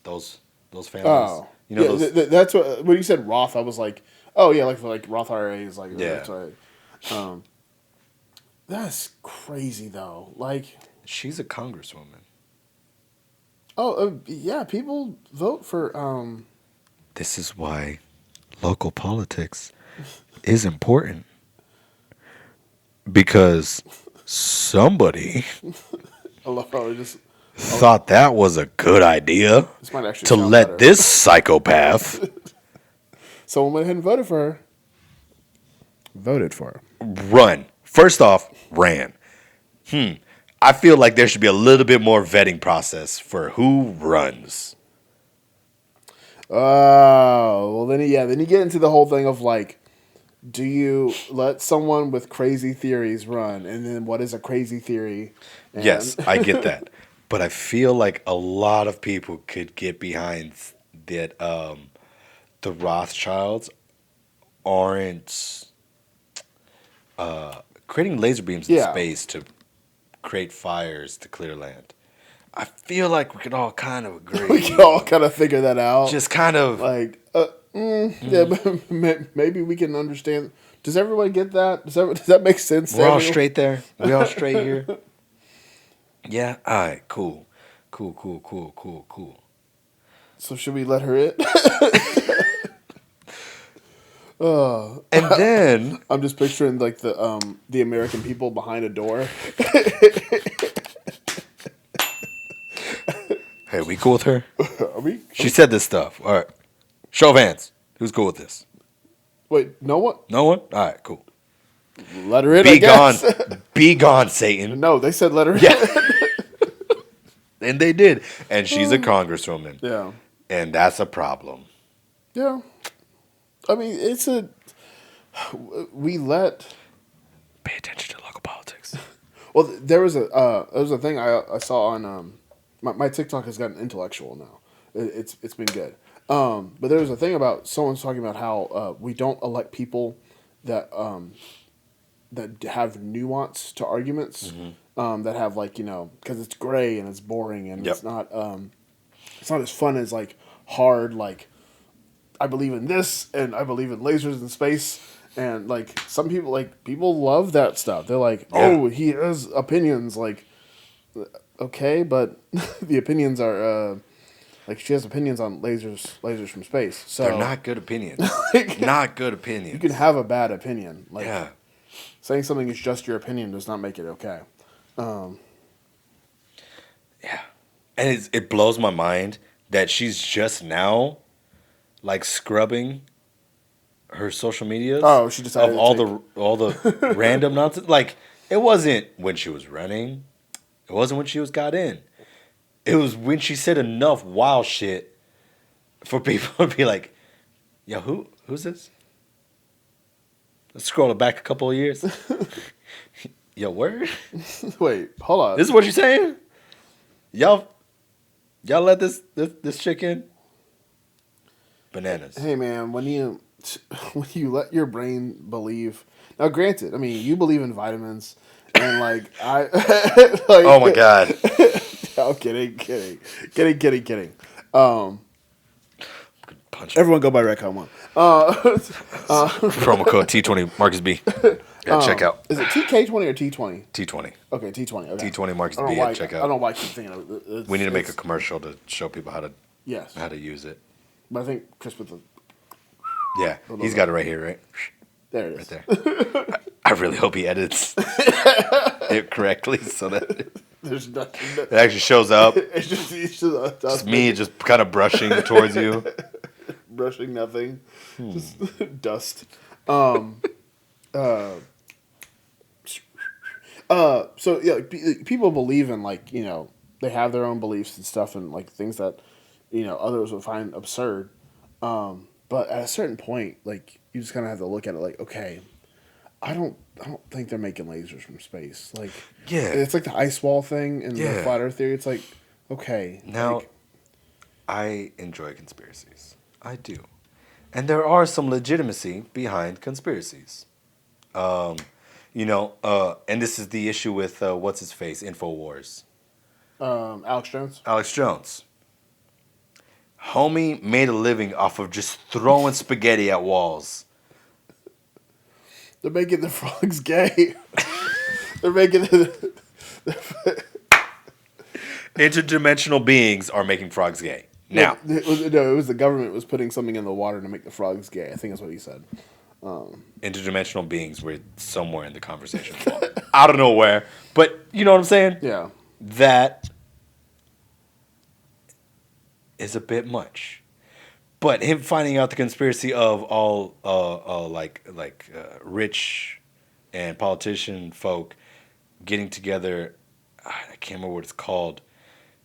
[SPEAKER 1] those families.
[SPEAKER 2] Oh,
[SPEAKER 1] you know,
[SPEAKER 2] that's what when you said Roth, I was like, oh yeah, like Roth IRAs, like
[SPEAKER 1] yeah.
[SPEAKER 2] That's right. That's crazy though. Like
[SPEAKER 1] she's a congresswoman.
[SPEAKER 2] Oh yeah, people vote for.
[SPEAKER 1] This is why local politics is important. Because somebody
[SPEAKER 2] I love how it just
[SPEAKER 1] thought that was a good idea
[SPEAKER 2] this might actually
[SPEAKER 1] to let
[SPEAKER 2] better.
[SPEAKER 1] this psychopath.
[SPEAKER 2] Someone went ahead and voted for her. Voted for her.
[SPEAKER 1] Run. First off, ran. I feel like there should be a little bit more vetting process for who runs.
[SPEAKER 2] Oh, well then you get into the whole thing of like, do you let someone with crazy theories run? And then what is a crazy theory? And
[SPEAKER 1] yes, I get that. But I feel like a lot of people could get behind that the Rothschilds aren't creating laser beams in
[SPEAKER 2] Yeah.
[SPEAKER 1] space to create fires to clear land. I feel like we could all kind of agree.
[SPEAKER 2] We can all kind of figure that out.
[SPEAKER 1] Just kind of
[SPEAKER 2] like, yeah, maybe we can understand. Does everybody get that? Does that make sense?
[SPEAKER 1] We're all straight there. We all straight here. Yeah. All right. Cool.
[SPEAKER 2] So should we let her in?
[SPEAKER 1] And then
[SPEAKER 2] I'm just picturing like the American people behind a door.
[SPEAKER 1] hey, we cool with her?
[SPEAKER 2] Are we?
[SPEAKER 1] She said this stuff. All right. Show of hands. Who's cool with this?
[SPEAKER 2] Wait, no one?
[SPEAKER 1] No one? All right, cool.
[SPEAKER 2] Let her in,
[SPEAKER 1] Be
[SPEAKER 2] I
[SPEAKER 1] gone.
[SPEAKER 2] guess.
[SPEAKER 1] Be gone, Satan.
[SPEAKER 2] No, they said let her in.
[SPEAKER 1] Yeah. And they did. And she's a congresswoman.
[SPEAKER 2] Yeah.
[SPEAKER 1] And that's a problem.
[SPEAKER 2] Yeah. I mean, we let...
[SPEAKER 1] Pay attention to local politics.
[SPEAKER 2] Well, there was a thing I saw on... my TikTok has gotten intellectual now. It's been good. But there was a thing about someone's talking about how we don't elect people that have nuance to arguments, that have because it's gray and it's boring and it's not as fun as like hard like I believe in this and I believe in lasers in space and like some people love that stuff. They're like, oh, he has opinions. Like, okay, but the opinions are. Like she has opinions on lasers from space. So
[SPEAKER 1] they're not good opinions. Not good opinions.
[SPEAKER 2] You can have a bad opinion. Like
[SPEAKER 1] yeah.
[SPEAKER 2] saying something is just your opinion does not make it okay.
[SPEAKER 1] Yeah. And it blows my mind that she's just now like scrubbing her social medias.
[SPEAKER 2] Oh, she decided
[SPEAKER 1] of all the random nonsense. Like it wasn't when she was running. It wasn't when she got in. It was when she said enough wild shit for people to be like, yo, who's this? Let's scroll it back a couple of years. Yo, word?
[SPEAKER 2] Wait, hold on.
[SPEAKER 1] This is what you're saying? Y'all let this chick in? Bananas.
[SPEAKER 2] Hey man, when you let your brain believe. Now granted, I mean you believe in vitamins and like I like,
[SPEAKER 1] oh my god.
[SPEAKER 2] I'm kidding.
[SPEAKER 1] Punch.
[SPEAKER 2] Everyone go buy Redcon 1.
[SPEAKER 1] Promo code T20 Markus B. Check out.
[SPEAKER 2] Is it TK20 or T20?
[SPEAKER 1] T20.
[SPEAKER 2] Okay, T20. Okay.
[SPEAKER 1] T20 Markus B. Check out.
[SPEAKER 2] I don't know why I keep thinking of it.
[SPEAKER 1] We need to make a commercial to show people how to use it.
[SPEAKER 2] But I think Kris put the...
[SPEAKER 1] Yeah, he's got it right here, right?
[SPEAKER 2] There it is.
[SPEAKER 1] Right there. I really hope he edits it correctly so that
[SPEAKER 2] there's nothing.
[SPEAKER 1] It actually shows up.
[SPEAKER 2] It's
[SPEAKER 1] just me just kind of brushing towards you.
[SPEAKER 2] Brushing nothing. Just dust. So yeah, people believe in they have their own beliefs and stuff and like things that others would find absurd. But at a certain point, like you just kind of have to look at it like, okay, I don't think they're making lasers from space. Like,
[SPEAKER 1] yeah,
[SPEAKER 2] it's like the ice wall thing and the flat Earth theory. It's like, okay,
[SPEAKER 1] now I enjoy conspiracies. I do, and there are some legitimacy behind conspiracies. And this is the issue with what's his face, Infowars.
[SPEAKER 2] Alex Jones.
[SPEAKER 1] Alex Jones. Homie made a living off of just throwing spaghetti at walls.
[SPEAKER 2] They're making the frogs gay. They're making
[SPEAKER 1] interdimensional beings are making frogs gay. Now,
[SPEAKER 2] it was the government was putting something in the water to make the frogs gay. I think that's what he said.
[SPEAKER 1] Interdimensional beings were somewhere in the conversation. I don't know where, but you know what I'm saying?
[SPEAKER 2] Yeah.
[SPEAKER 1] That is a bit much. But him finding out the conspiracy of all rich and politician folk getting together, I can't remember what it's called,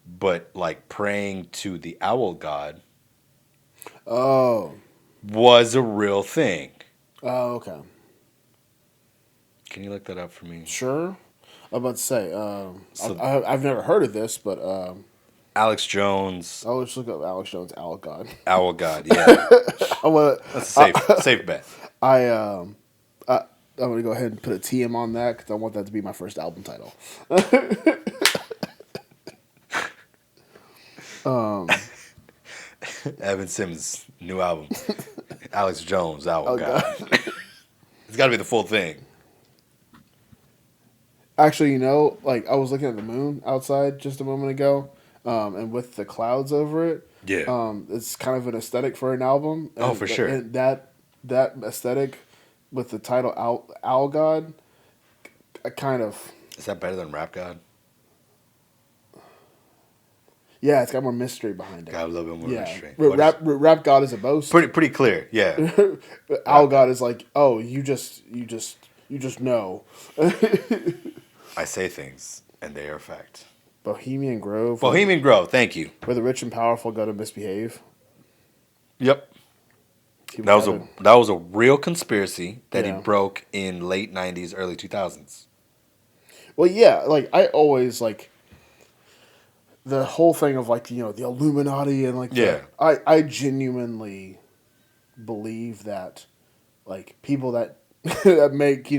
[SPEAKER 1] but like praying to the owl god.
[SPEAKER 2] Oh.
[SPEAKER 1] Was a real thing.
[SPEAKER 2] Oh, okay.
[SPEAKER 1] Can you look that up for me?
[SPEAKER 2] Sure. I'm about to say, I've never heard of this, but
[SPEAKER 1] Alex Jones,
[SPEAKER 2] I'll just look up Alex Jones, Owl God.
[SPEAKER 1] Owl God. Yeah,
[SPEAKER 2] I'm gonna,
[SPEAKER 1] that's a safe bet.
[SPEAKER 2] I'm gonna go ahead and put a TM on that because I want that to be my first album title.
[SPEAKER 1] Evan Simmons' new album, Alex Jones, Owl
[SPEAKER 2] Oh
[SPEAKER 1] God.
[SPEAKER 2] God.
[SPEAKER 1] It's got to be the full thing.
[SPEAKER 2] Actually, like I was looking at the moon outside just a moment ago, and with the clouds over it,
[SPEAKER 1] Yeah.
[SPEAKER 2] it's kind of an aesthetic for an album.
[SPEAKER 1] Oh,
[SPEAKER 2] And
[SPEAKER 1] for sure.
[SPEAKER 2] And that aesthetic with the title Owl God, I kind of
[SPEAKER 1] Is that better than Rap God?
[SPEAKER 2] yeah, it's got more mystery behind it.
[SPEAKER 1] Got a little bit more
[SPEAKER 2] Yeah,
[SPEAKER 1] mystery.
[SPEAKER 2] rap God is a boast.
[SPEAKER 1] Pretty clear. Yeah.
[SPEAKER 2] Owl God is like, oh, you just know.
[SPEAKER 1] I say things, and they are fact.
[SPEAKER 2] Bohemian Grove.
[SPEAKER 1] Bohemian Grove. Thank you.
[SPEAKER 2] Where the rich and powerful go to misbehave.
[SPEAKER 1] Yep.
[SPEAKER 2] People
[SPEAKER 1] That was a real conspiracy that he
[SPEAKER 2] Yeah.
[SPEAKER 1] broke in late '90s, early 2000s.
[SPEAKER 2] Well, yeah, like I always like the whole thing of like the Illuminati and like
[SPEAKER 1] Yeah.
[SPEAKER 2] I genuinely believe that like people that that make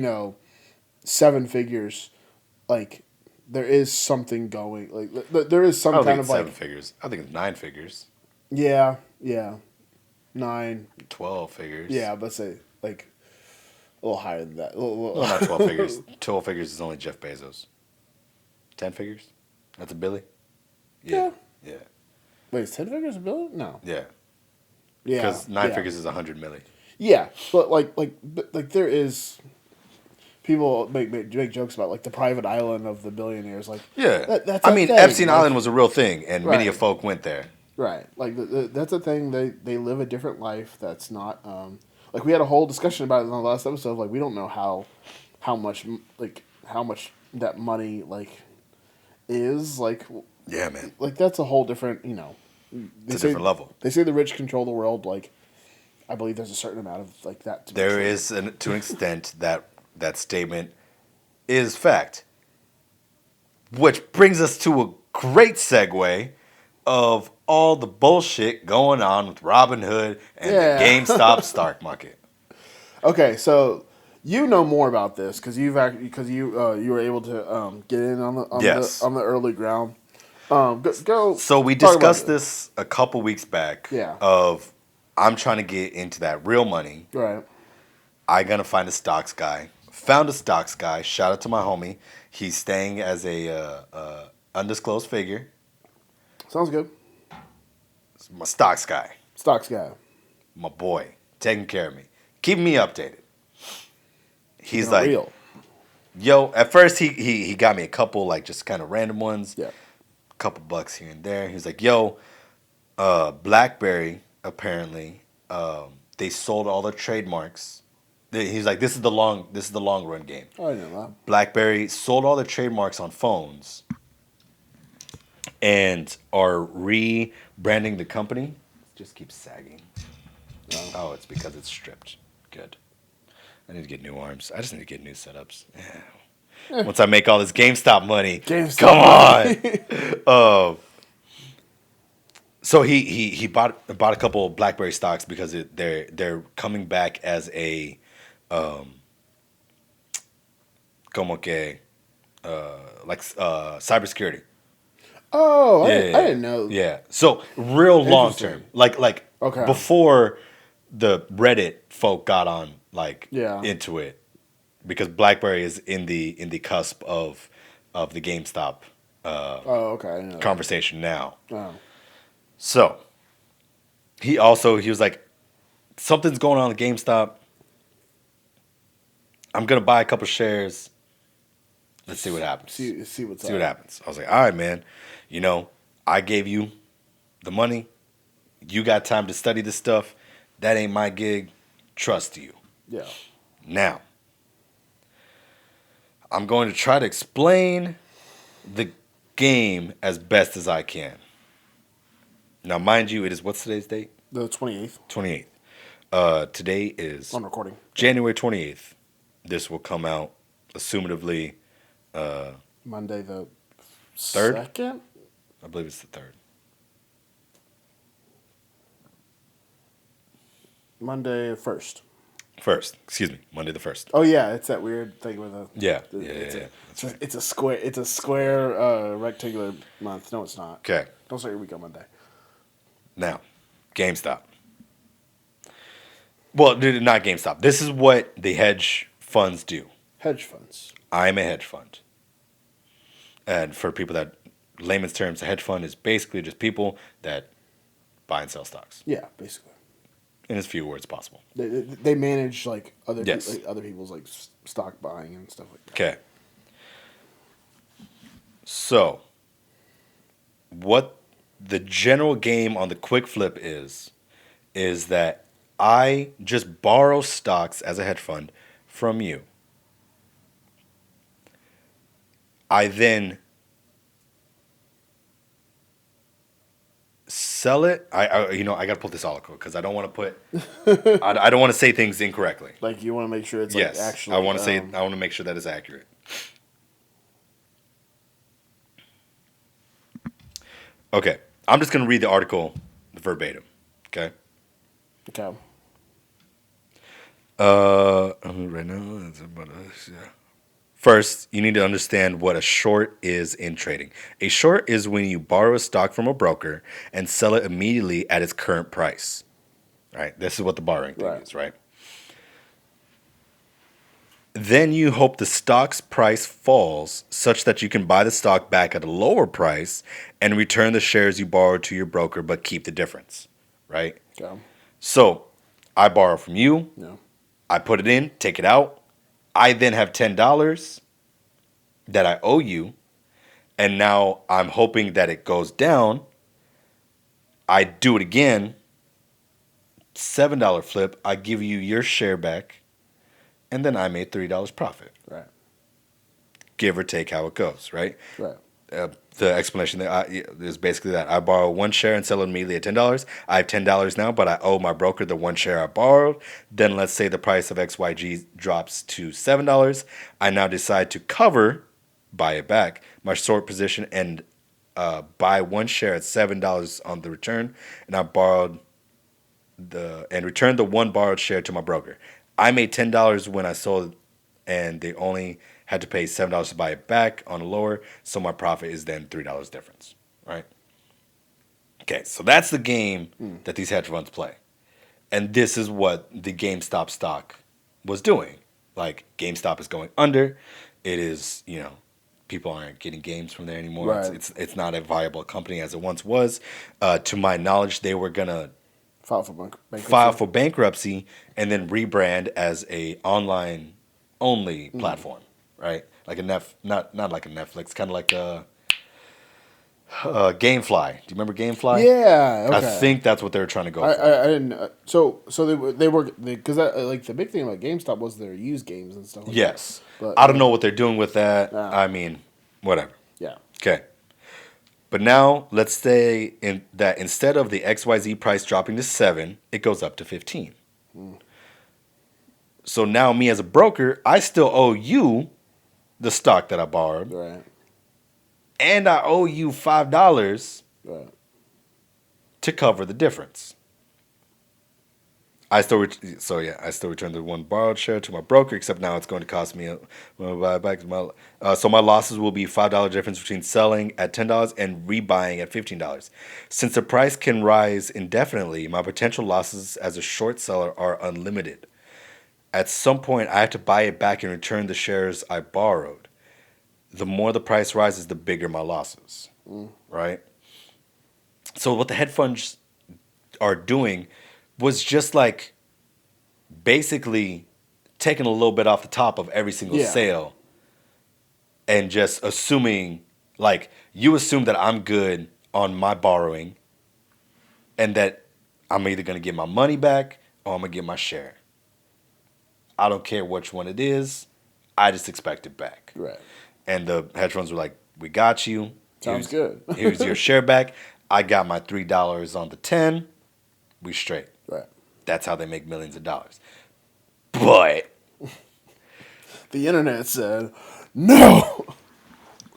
[SPEAKER 2] seven figures, like there is something going, like there is
[SPEAKER 1] I
[SPEAKER 2] some
[SPEAKER 1] don't
[SPEAKER 2] kind
[SPEAKER 1] think
[SPEAKER 2] of
[SPEAKER 1] it's
[SPEAKER 2] like
[SPEAKER 1] 7 figures. I think it's 9 figures.
[SPEAKER 2] yeah 9
[SPEAKER 1] 12 figures.
[SPEAKER 2] yeah, but say like a little higher than that.
[SPEAKER 1] Well, not 12 figures. 12 figures is only Jeff Bezos. 10 figures? That's a Billy?
[SPEAKER 2] Yeah.
[SPEAKER 1] Yeah.
[SPEAKER 2] Wait, is 10 figures a billion? No.
[SPEAKER 1] Yeah.
[SPEAKER 2] Yeah.
[SPEAKER 1] Because 9
[SPEAKER 2] yeah.
[SPEAKER 1] figures is 100 milli.
[SPEAKER 2] Yeah, but like there is people make jokes about like the private island of the billionaires. Like
[SPEAKER 1] Yeah.
[SPEAKER 2] that's
[SPEAKER 1] I
[SPEAKER 2] a
[SPEAKER 1] mean,
[SPEAKER 2] thing.
[SPEAKER 1] Epstein
[SPEAKER 2] like,
[SPEAKER 1] Island was a real thing, and many
[SPEAKER 2] Right.
[SPEAKER 1] of folk went there.
[SPEAKER 2] right. Like that's a thing. They live a different life. That's not like we had a whole discussion about it in the last episode. Like we don't know how much that money like is like.
[SPEAKER 1] Yeah, man.
[SPEAKER 2] Like that's a whole different
[SPEAKER 1] It's a different level.
[SPEAKER 2] They say the rich control the world. Like I believe there's a certain amount of like that. To be
[SPEAKER 1] There
[SPEAKER 2] true.
[SPEAKER 1] is, to an extent, that statement is fact. Which brings us to a great segue of all the bullshit going on with Robin Hood and
[SPEAKER 2] Yeah.
[SPEAKER 1] the GameStop stock market.
[SPEAKER 2] Okay, so you know more about this because you were able to get in
[SPEAKER 1] Yes.
[SPEAKER 2] on the early ground. Go.
[SPEAKER 1] So we
[SPEAKER 2] talk about
[SPEAKER 1] discussed
[SPEAKER 2] it.
[SPEAKER 1] this a couple weeks back.
[SPEAKER 2] Yeah.
[SPEAKER 1] Of I'm trying to get into that real money.
[SPEAKER 2] Right.
[SPEAKER 1] I gotta find a stocks guy. Found a stocks guy. Shout out to my homie. He's staying as a undisclosed figure.
[SPEAKER 2] Sounds good.
[SPEAKER 1] It's my stocks guy.
[SPEAKER 2] Stocks guy.
[SPEAKER 1] My boy, taking care of me, keeping me updated. He's
[SPEAKER 2] Keeping it
[SPEAKER 1] like,
[SPEAKER 2] real.
[SPEAKER 1] yo. At first, he got me a couple like just kind of random ones.
[SPEAKER 2] Yeah.
[SPEAKER 1] Couple bucks here and there. He was like, yo, BlackBerry apparently they sold all their trademarks. He's like, this is the long run game.
[SPEAKER 2] I know that.
[SPEAKER 1] BlackBerry sold all their trademarks on phones and are rebranding the company. Just keeps sagging. Oh, it's because it's stripped. Good. I need to get new arms. I just need to get new setups. Yeah. Once I make all this GameStop money, come on. So he bought a couple of BlackBerry stocks because they're coming back as a como que cybersecurity.
[SPEAKER 2] Oh, I
[SPEAKER 1] Yeah.
[SPEAKER 2] didn't know.
[SPEAKER 1] Yeah. So real long
[SPEAKER 2] Interesting.
[SPEAKER 1] term, like
[SPEAKER 2] Okay.
[SPEAKER 1] before the Reddit folk got on
[SPEAKER 2] Yeah.
[SPEAKER 1] into it, because BlackBerry is in the cusp of the GameStop
[SPEAKER 2] Oh, okay. I didn't know that.
[SPEAKER 1] conversation now.
[SPEAKER 2] Oh.
[SPEAKER 1] So he was like, something's going on at GameStop. I'm gonna buy a couple shares. Let's see what happens.
[SPEAKER 2] See what's
[SPEAKER 1] See
[SPEAKER 2] up.
[SPEAKER 1] what happens. I was like, all right, man. I gave you the money. You got time to study this stuff. That ain't my gig. Trust you.
[SPEAKER 2] Yeah.
[SPEAKER 1] Now, I'm going to try to explain the game as best as I can. Now, mind you, what's today's date?
[SPEAKER 2] The 28th
[SPEAKER 1] 28th. Today is
[SPEAKER 2] on recording.
[SPEAKER 1] January 28th. This will come out, assumedly,
[SPEAKER 2] Monday the
[SPEAKER 1] Third?
[SPEAKER 2] 2nd?
[SPEAKER 1] I believe it's the 3rd.
[SPEAKER 2] Monday 1st.
[SPEAKER 1] Excuse me, Monday the 1st.
[SPEAKER 2] Oh yeah, it's that weird thing with
[SPEAKER 1] Yeah.
[SPEAKER 2] it's
[SPEAKER 1] Yeah.
[SPEAKER 2] it's a square. It's a square rectangular month. No, it's not.
[SPEAKER 1] Okay.
[SPEAKER 2] Don't start your week on Monday.
[SPEAKER 1] Now, GameStop. Well, not GameStop. This is what the hedge funds do.
[SPEAKER 2] Hedge funds.
[SPEAKER 1] I'm a hedge fund. And for people that, layman's terms, a hedge fund is basically just people that buy and sell stocks.
[SPEAKER 2] Yeah, basically.
[SPEAKER 1] In as few words possible.
[SPEAKER 2] They manage like other
[SPEAKER 1] Yes.
[SPEAKER 2] other people's like stock buying and stuff like that.
[SPEAKER 1] Okay. So, what the general game on the quick flip is that I just borrow stocks as a hedge fund from you. I then sell it. I gotta pull this article because I don't want to put. I don't want to say things incorrectly.
[SPEAKER 2] Like you want to make sure it's
[SPEAKER 1] Yes,
[SPEAKER 2] like actually.
[SPEAKER 1] I want to say. I want to make sure that is accurate. Okay, I'm just gonna read the article verbatim. Okay.
[SPEAKER 2] Okay.
[SPEAKER 1] Right now, it's about us. Yeah. First, you need to understand what a short is in trading. A short is when you borrow a stock from a broker and sell it immediately at its current price. Right? This is what the borrowing thing is, right? Then you hope the stock's price falls such that you can buy the stock back at a lower price and return the shares you borrowed to your broker but keep the difference, right?
[SPEAKER 2] Okay.
[SPEAKER 1] So, I borrow from you.
[SPEAKER 2] No.
[SPEAKER 1] I put it in, take it out. I then have $10 that I owe you, and now I'm hoping that it goes down. I do it again, $7 flip. I give you your share back, and then I made $3 profit.
[SPEAKER 2] Right.
[SPEAKER 1] Give or take how it goes, right?
[SPEAKER 2] Right.
[SPEAKER 1] The explanation is basically that I borrow one share and sell it immediately at $10. I have $10 now, but I owe my broker the one share I borrowed. Then let's say the price of XYG drops to $7. I now decide to buy it back, my short position, and buy one share at $7 on the return, and I returned the one borrowed share to my broker. I made $10 when I sold, and they only had to pay $7 to buy it back on a lower, so my profit is then $3 difference, right? Okay, so that's the game that these hedge funds play. And this is what the GameStop stock was doing. Like, GameStop is going under. It is, people aren't getting games from there anymore.
[SPEAKER 2] Right.
[SPEAKER 1] It's not a viable company as it once was. To my knowledge, they were going to
[SPEAKER 2] file for bankruptcy.
[SPEAKER 1] File for bankruptcy and then rebrand as a online only platform. Right, like not like a Netflix, kind of like a GameFly. Do you remember GameFly?
[SPEAKER 2] Yeah, okay.
[SPEAKER 1] I think that's what they were trying to go for.
[SPEAKER 2] I didn't. So they were because like the big thing about GameStop was their used games and stuff. Like
[SPEAKER 1] Yes,
[SPEAKER 2] that.
[SPEAKER 1] I don't know what they're doing with that. I mean, whatever.
[SPEAKER 2] Yeah.
[SPEAKER 1] Okay, but now let's say that instead of the XYZ price dropping to 7, it goes up to 15. So now me as a broker, I still owe you the stock that I borrowed.
[SPEAKER 2] Right.
[SPEAKER 1] And I owe you $5
[SPEAKER 2] Right.
[SPEAKER 1] to cover the difference. I still return the one borrowed share to my broker, except now it's going to cost me so my losses will be $5 difference between selling at $10 and rebuying at $15. Since the price can rise indefinitely, my potential losses as a short seller are unlimited. At some point, I have to buy it back and return the shares I borrowed. The more the price rises, the bigger my losses, right? So what the hedge funds are doing was just like basically taking a little bit off the top of every single sale and just assuming, like, you assume that I'm good on my borrowing and that I'm either going to get my money back or I'm going to get my share. I don't care which one it is. I just expect it back.
[SPEAKER 2] Right.
[SPEAKER 1] And the hedge funds were like, we got you.
[SPEAKER 2] Sounds good.
[SPEAKER 1] Here's your share back. I got my $3 on the 10. We straight.
[SPEAKER 2] Right.
[SPEAKER 1] That's how they make millions of dollars. But
[SPEAKER 2] the internet said, no.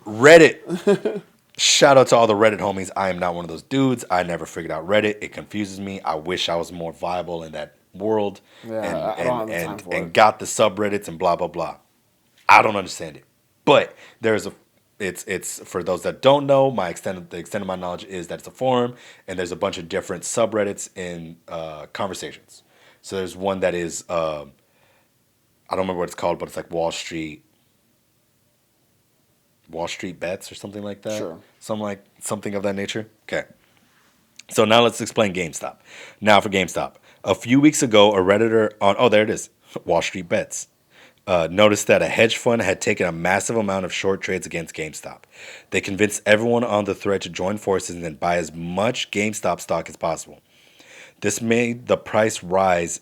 [SPEAKER 1] Reddit. Shout out to all the Reddit homies. I am not one of those dudes. I never figured out Reddit. It confuses me. I wish I was more viable in that world
[SPEAKER 2] Yeah, I don't have the time for
[SPEAKER 1] and
[SPEAKER 2] it.
[SPEAKER 1] got the subreddits and blah blah blah. I don't understand it, but there's a. It's for those that don't know. The extent of my knowledge is that it's a forum, and there's a bunch of different subreddits in conversations. So there's one that is I don't remember what it's called, but it's like Wall Street bets or something like that.
[SPEAKER 2] Sure.
[SPEAKER 1] Something of that nature. Okay. So now let's explain GameStop. Now for GameStop. A few weeks ago, a Redditor on there it is, Wall Street Bets, noticed that a hedge fund had taken a massive amount of short trades against GameStop. They convinced everyone on the thread to join forces and then buy as much GameStop stock as possible. This made the price rise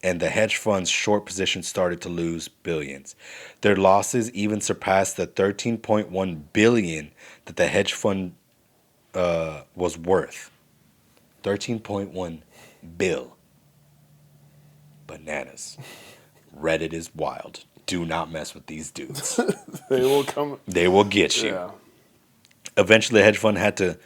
[SPEAKER 1] and the hedge fund's short position started to lose billions. Their losses even surpassed the 13.1 billion that the hedge fund was worth. 13.1 bill. Bananas. Reddit is wild. Do not mess with these dudes.
[SPEAKER 2] They will come.
[SPEAKER 1] They will get you.
[SPEAKER 2] Yeah.
[SPEAKER 1] Eventually, the hedge fund had to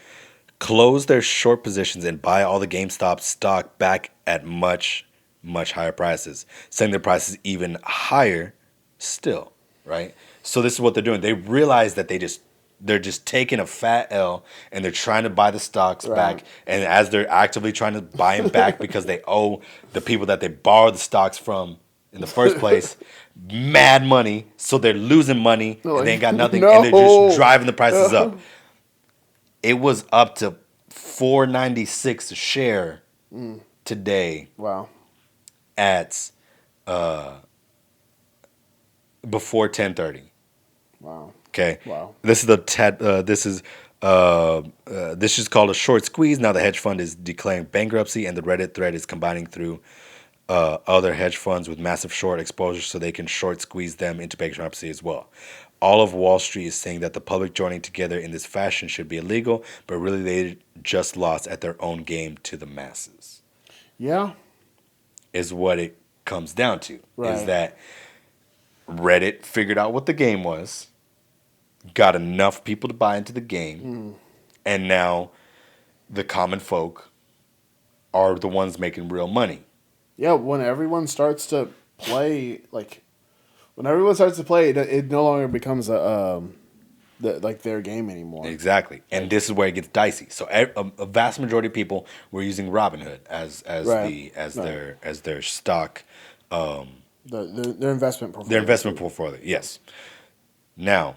[SPEAKER 1] close their short positions and buy all the GameStop stock back at much, much higher prices, setting their prices even higher still, right? So this is what they're doing. They realize that they're just taking a fat L and they're trying to buy the stocks back. And as they're actively trying to buy them back because they owe the people that they borrowed the stocks from in the first place mad money, so they're losing money and they ain't got nothing, and they're just driving the prices up. It was up to $4.96 a share today.
[SPEAKER 2] Wow.
[SPEAKER 1] At before 10:30.
[SPEAKER 2] Wow.
[SPEAKER 1] Okay.
[SPEAKER 2] Wow.
[SPEAKER 1] This is this is called a short squeeze. Now the hedge fund is declaring bankruptcy, and the Reddit thread is combining through other hedge funds with massive short exposure, so they can short squeeze them into bankruptcy as well. All of Wall Street is saying that the public joining together in this fashion should be illegal, but really they just lost at their own game to the masses.
[SPEAKER 2] Yeah.
[SPEAKER 1] Is what it comes down to.
[SPEAKER 2] Right.
[SPEAKER 1] Is that Reddit figured out what the game was, got enough people to buy into the game, and now the common folk are the ones making real money.
[SPEAKER 2] Yeah, when everyone starts to play, it no longer becomes their game anymore.
[SPEAKER 1] Exactly, and this is where it gets dicey. So a vast majority of people were using Robinhood as their stock,
[SPEAKER 2] their investment portfolio.
[SPEAKER 1] Their investment portfolio, yes. Now,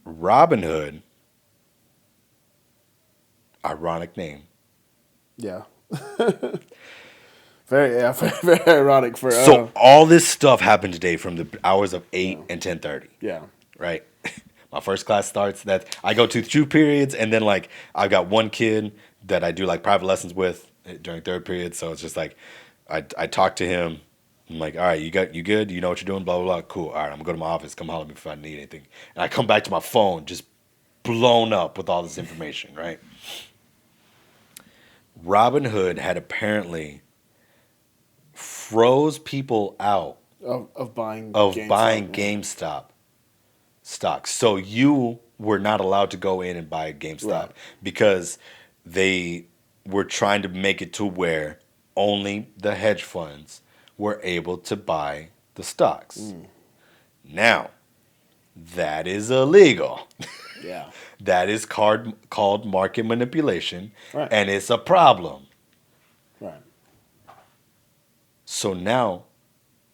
[SPEAKER 1] Robinhood, ironic name.
[SPEAKER 2] Yeah. Very ironic for.
[SPEAKER 1] So all this stuff happened today from the hours of 8 and 10:30.
[SPEAKER 2] Yeah.
[SPEAKER 1] Right. My first class starts that I go to 2 periods, and then like I've got one kid that I do like private lessons with during third period. So it's just like I talk to him. I'm like, all right, you good? You know what you're doing? Blah blah blah. Cool. All right, I'm gonna go to my office. Come holler at me if I need anything. And I come back to my phone just blown up with all this information. Right. Robinhood had apparently froze people out
[SPEAKER 2] of buying
[SPEAKER 1] GameStop stocks. So you were not allowed to go in and buy GameStop because they were trying to make it to where only the hedge funds were able to buy the stocks. Now, that is illegal.
[SPEAKER 2] Yeah.
[SPEAKER 1] That is called market manipulation,
[SPEAKER 2] Right.
[SPEAKER 1] and it's a problem.
[SPEAKER 2] Right.
[SPEAKER 1] So now,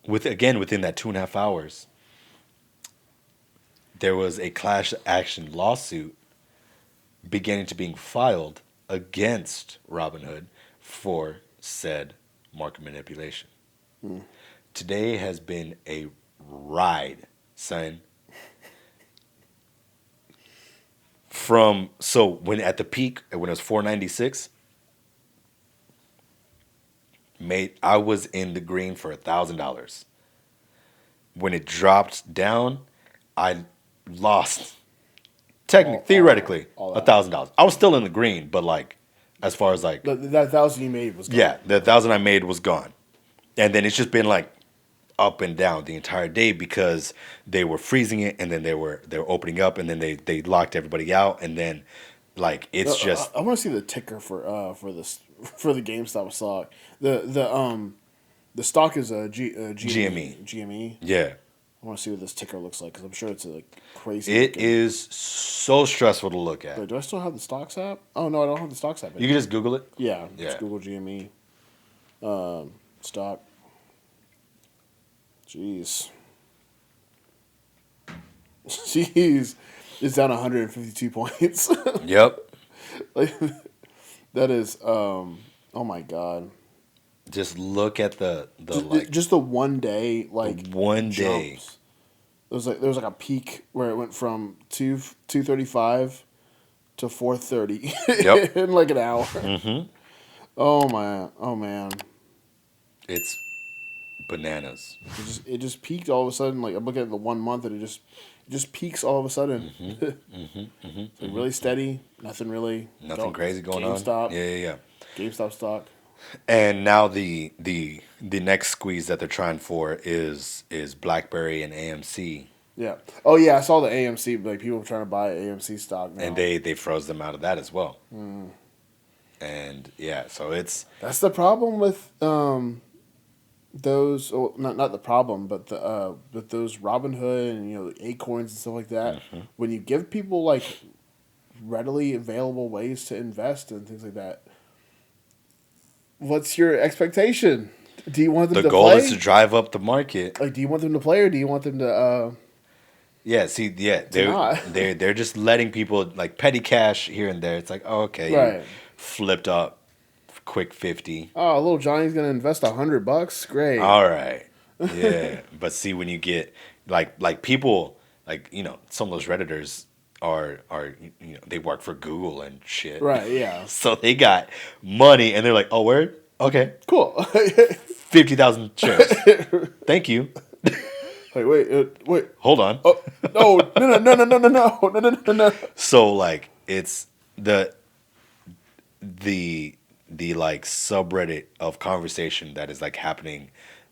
[SPEAKER 1] within that 2.5 hours, there was a class action lawsuit beginning to being filed against Robinhood for said market manipulation. Today has been a ride, son. When at the peak, when it was $4.96, I was in the green for $1,000. When it dropped down, I lost theoretically $1,000. I was still in the green, but like as far as like
[SPEAKER 2] that 1,000 you made was gone.
[SPEAKER 1] Yeah, the 1,000 I made was gone, and then it's just been like up and down the entire day because they were freezing it, and then they were opening up, and then they locked everybody out, and then like it's just
[SPEAKER 2] I want to see the ticker for for the GameStop stock. The stock is a GME. GME.
[SPEAKER 1] Yeah.
[SPEAKER 2] I want to see what this ticker looks like because I'm sure it's like crazy.
[SPEAKER 1] It
[SPEAKER 2] looking.
[SPEAKER 1] is so stressful to look at.
[SPEAKER 2] Wait, do I still have the stocks app? Oh no, I don't have the stocks app anymore.
[SPEAKER 1] You can just Google it.
[SPEAKER 2] Yeah,
[SPEAKER 1] Yeah.
[SPEAKER 2] just Google GME stock. Jeez. It's down 152 points.
[SPEAKER 1] Yep.
[SPEAKER 2] Like that is oh my god.
[SPEAKER 1] Just look at the
[SPEAKER 2] Just the one day like
[SPEAKER 1] one day.
[SPEAKER 2] jumps. There was like a peak where it went from 235 to 430
[SPEAKER 1] Yep.
[SPEAKER 2] in like an hour.
[SPEAKER 1] Mm-hmm.
[SPEAKER 2] Oh man.
[SPEAKER 1] It's bananas.
[SPEAKER 2] It just peaked all of a sudden. Like I'm looking at the 1 month and it just peaks all of a sudden. It's like really steady. Nothing really.
[SPEAKER 1] Nothing crazy going
[SPEAKER 2] GameStop,
[SPEAKER 1] on. Yeah.
[SPEAKER 2] GameStop stock.
[SPEAKER 1] And now the next squeeze that they're trying for is BlackBerry and AMC.
[SPEAKER 2] Yeah. Oh yeah, I saw the AMC. Like people trying to buy AMC stock now.
[SPEAKER 1] And they froze them out of that as well. And yeah, so
[SPEAKER 2] that's the problem with those. Oh, not the problem, but with those Robinhood and Acorns and stuff like that. When you give people like readily available ways to invest and things like that, what's your expectation? Do you want them to play?
[SPEAKER 1] The goal is to drive up the market.
[SPEAKER 2] Like, do you want them to play or do you want them to?
[SPEAKER 1] Yeah, see, yeah, they're just letting people like petty cash here and there. It's like, oh, okay,
[SPEAKER 2] Right.
[SPEAKER 1] you flipped up, quick 50.
[SPEAKER 2] Oh, little Johnny's gonna invest $100. Great.
[SPEAKER 1] All right, yeah, but see when you get like people like some of those redditors are they work for Google and shit.
[SPEAKER 2] Right. Yeah.
[SPEAKER 1] So they got money and they're like, oh, word, okay,
[SPEAKER 2] Cool.
[SPEAKER 1] 50,000 shares. Thank you.
[SPEAKER 2] Wait.
[SPEAKER 1] Hold on.
[SPEAKER 2] Oh, no.
[SPEAKER 1] So like it's the like subreddit of conversation that is like happening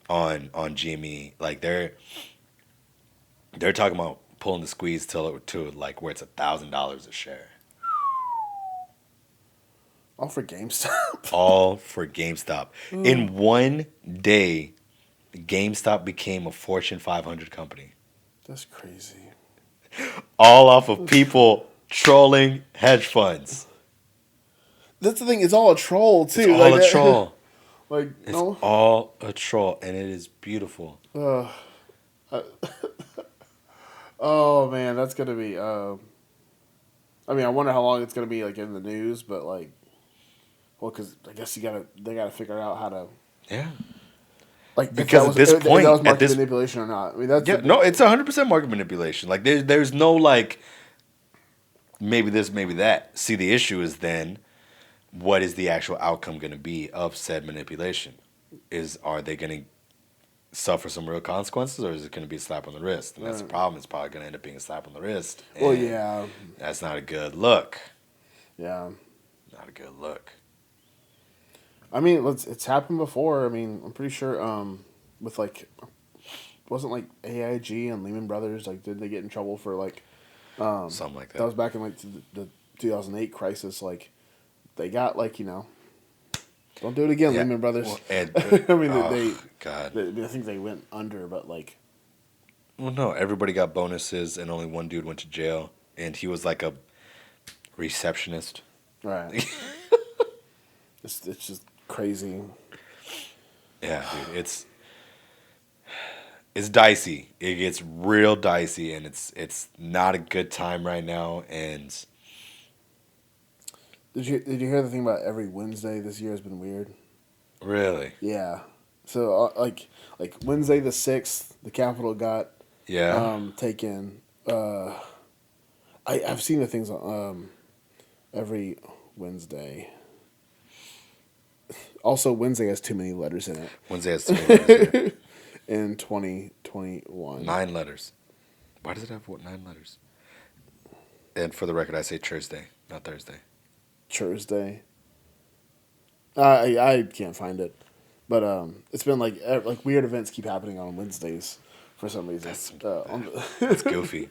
[SPEAKER 1] on GME. Like they're talking about pulling the squeeze to like where it's $1,000 a share.
[SPEAKER 2] All for GameStop.
[SPEAKER 1] All for GameStop. In one day, GameStop became a Fortune 500 company.
[SPEAKER 2] That's crazy.
[SPEAKER 1] All off of people trolling hedge funds.
[SPEAKER 2] That's the thing. It's all a troll too.
[SPEAKER 1] It's all a troll.
[SPEAKER 2] Like
[SPEAKER 1] It's all a troll, and it is beautiful.
[SPEAKER 2] Oh man, that's gonna be. I mean, I wonder how long it's gonna be like in the news, but like, well, because I guess they gotta figure out how to.
[SPEAKER 1] Yeah.
[SPEAKER 2] Like
[SPEAKER 1] because at this point,
[SPEAKER 2] if that was market manipulation or not. I mean, that's
[SPEAKER 1] no, it's 100% market manipulation. Like there's no like maybe this, maybe that. See, the issue is then what is the actual outcome going to be of said manipulation? Are they going to suffer some real consequences, or is it going to be a slap on the wrist? And that's the problem. It's probably going to end up being a slap on the wrist.
[SPEAKER 2] Well, yeah,
[SPEAKER 1] that's not a good look.
[SPEAKER 2] Yeah,
[SPEAKER 1] not a good look.
[SPEAKER 2] I mean, it's happened before. I mean, I'm pretty sure with like, wasn't like AIG and Lehman Brothers, like, did they get in trouble for like
[SPEAKER 1] something like that?
[SPEAKER 2] That was back in like the 2008 crisis. Like, they got like don't do it again, Lehman Brothers.
[SPEAKER 1] Well,
[SPEAKER 2] I mean,
[SPEAKER 1] God.
[SPEAKER 2] I think they went under, but like.
[SPEAKER 1] Well, no, everybody got bonuses, and only one dude went to jail, and he was like a receptionist.
[SPEAKER 2] Right. It's just crazy.
[SPEAKER 1] Yeah, dude, it's dicey. It gets real dicey, and it's not a good time right now. And
[SPEAKER 2] did you hear the thing about every Wednesday this year has been weird?
[SPEAKER 1] Really?
[SPEAKER 2] Yeah. So like Wednesday the 6th, the Capitol got taken. I've seen the things every Wednesday. Also, Wednesday has too many letters in it.
[SPEAKER 1] Wednesday has too many letters in it.
[SPEAKER 2] In 2021.
[SPEAKER 1] 9 letters. Why does it have 9 letters? And for the record, I say Thursday, not Thursday.
[SPEAKER 2] Thursday. I can't find it, but it's been like weird events keep happening on Wednesdays for some reason.
[SPEAKER 1] That's goofy.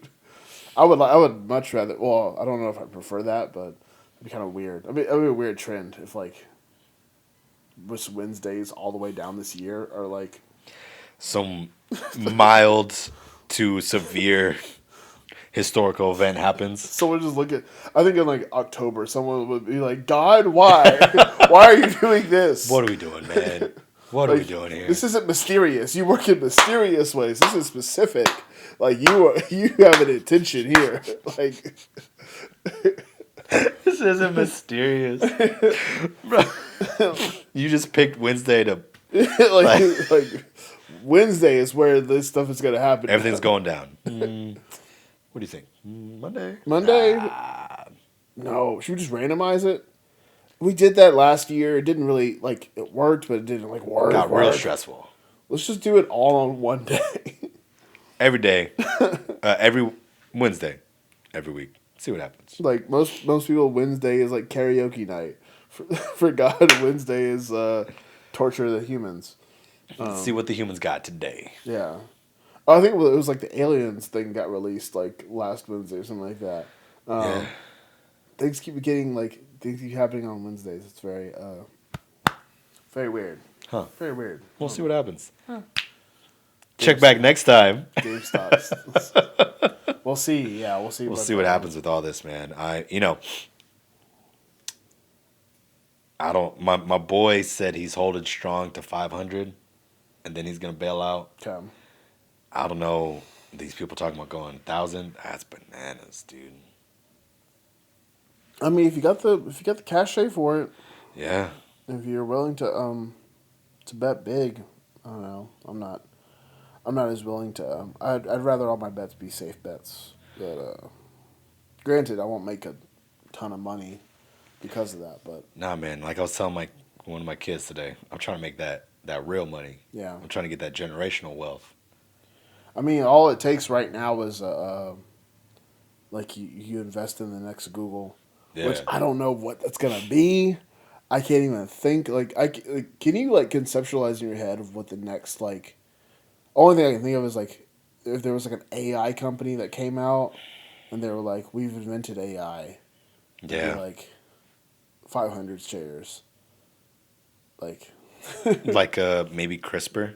[SPEAKER 2] I would much rather. Well, I don't know if I prefer that, but it'd be kind of weird. I mean, it'd be a weird trend if like which Wednesdays all the way down this year are like
[SPEAKER 1] Some mild to severe historical event happens.
[SPEAKER 2] someone just look at. I think in like October, someone would be like, "God, why? Why are you doing this?
[SPEAKER 1] What are we doing, man? What are we doing here?
[SPEAKER 2] This isn't mysterious. You work in mysterious ways. This is specific. Like you have an intention here. Like
[SPEAKER 1] This isn't mysterious. Bro, you just picked Wednesday to...
[SPEAKER 2] like Wednesday is where this stuff is gonna happen.
[SPEAKER 1] Everything's going down. What do you think? Monday?
[SPEAKER 2] Monday. No, should we just randomize it? We did that last year. It didn't really it worked, but it didn't work.
[SPEAKER 1] Got real stressful.
[SPEAKER 2] Let's just do it all on one day.
[SPEAKER 1] Every day. Every Wednesday. Every week. See what happens.
[SPEAKER 2] Like most people, Wednesday is like karaoke night. For God, Wednesday is torture of the humans.
[SPEAKER 1] See what the humans got today.
[SPEAKER 2] Yeah. I think it was like the aliens thing got released like last Wednesday or something like that.
[SPEAKER 1] Yeah.
[SPEAKER 2] Things keep happening on Wednesdays. It's very very weird.
[SPEAKER 1] Huh.
[SPEAKER 2] Very weird.
[SPEAKER 1] We'll see what happens. Huh. Check back next time.
[SPEAKER 2] GameStop. We'll see. Yeah, we'll see.
[SPEAKER 1] We'll see what happens with all this, man. I don't. My boy said he's holding strong to 500, and then he's gonna bail out.
[SPEAKER 2] Okay.
[SPEAKER 1] I don't know. These people talking about going 1,000. That's bananas, dude.
[SPEAKER 2] I mean, if you got the cachet for it,
[SPEAKER 1] Yeah.
[SPEAKER 2] if you're willing to bet big, I don't know. I'm not as willing to. I'd rather all my bets be safe bets. But granted, I won't make a ton of money because of that. But
[SPEAKER 1] Nah, man. Like I was telling one of my kids today, I'm trying to make that real money.
[SPEAKER 2] yeah,
[SPEAKER 1] I'm trying to get that generational wealth.
[SPEAKER 2] I mean, all it takes right now is like you invest in the next Google, which I don't know what that's gonna be. I can't even think. Can you conceptualize in your head of what the next only thing I can think of is if there was an AI company that came out and they were like, we've invented AI.
[SPEAKER 1] Yeah.
[SPEAKER 2] Like 500 shares. Like
[SPEAKER 1] Maybe CRISPR.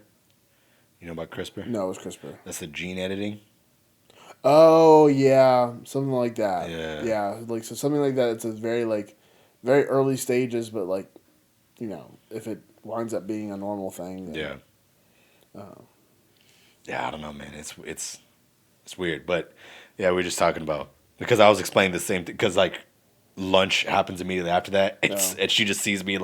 [SPEAKER 1] You know about CRISPR?
[SPEAKER 2] No, it was CRISPR.
[SPEAKER 1] That's the gene editing.
[SPEAKER 2] Oh yeah, something like that.
[SPEAKER 1] Yeah.
[SPEAKER 2] Yeah, so something like that. It's a very early stages, but if it winds up being a normal thing, then,
[SPEAKER 1] Yeah, I don't know, man. It's weird, but yeah, we were just talking about because I was explaining the same thing because lunch happens immediately after that, and she just sees me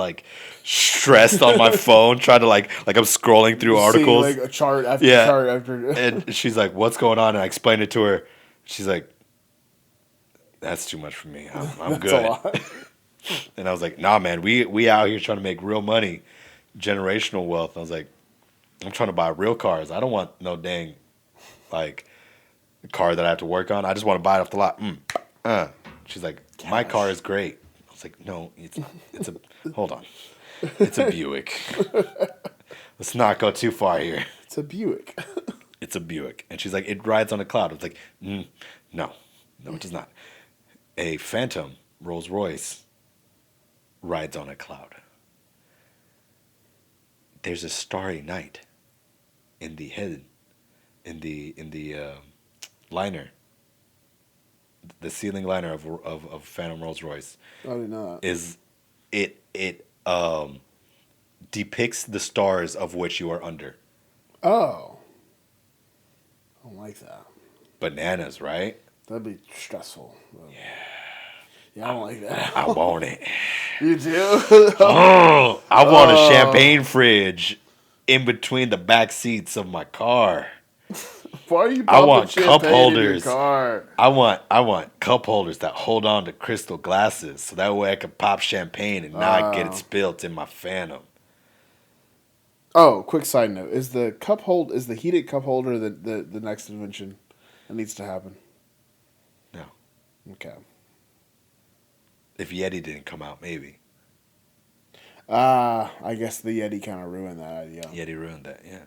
[SPEAKER 1] stressed on my phone, trying to like I'm scrolling through articles,
[SPEAKER 2] a chart after chart after.
[SPEAKER 1] And she's like, "What's going on?" And I explained it to her. She's like, "That's too much for me. I'm
[SPEAKER 2] That's
[SPEAKER 1] good."
[SPEAKER 2] a lot.
[SPEAKER 1] And I was like, "Nah, man. We out here trying to make real money, generational wealth." And I was like, "I'm trying to buy real cars. I don't want no dang car that I have to work on. I just want to buy it off the lot." She's like, "My car is great." I was like, "No, it's not. It's a hold on. It's a Buick. Let's not go too far here.
[SPEAKER 2] It's a Buick."
[SPEAKER 1] It's a Buick." And she's like, "It rides on a cloud." I was like, no, it does not. A Phantom Rolls Royce rides on a cloud. There's a starry night in the liner, the ceiling liner of Phantom Rolls Royce.
[SPEAKER 2] I didn't know that.
[SPEAKER 1] Is it depicts the stars of which you are under.
[SPEAKER 2] Oh, I don't like that.
[SPEAKER 1] Bananas, right?
[SPEAKER 2] That'd be stressful. Yeah, I don't like that.
[SPEAKER 1] I want it.
[SPEAKER 2] You do?
[SPEAKER 1] I want a champagne fridge in between the back seats of my car.
[SPEAKER 2] Why are you
[SPEAKER 1] I want
[SPEAKER 2] popping
[SPEAKER 1] cup
[SPEAKER 2] champagne in your
[SPEAKER 1] holders.
[SPEAKER 2] car?
[SPEAKER 1] I want cup holders that hold on to crystal glasses, so that way I can pop champagne and not get it spilled in my Phantom.
[SPEAKER 2] Oh, quick side note: is the heated cup holder the next invention that needs to happen?
[SPEAKER 1] No.
[SPEAKER 2] Okay.
[SPEAKER 1] If Yeti didn't come out, maybe.
[SPEAKER 2] I guess the Yeti kind of ruined that idea.
[SPEAKER 1] Yeti ruined that, yeah.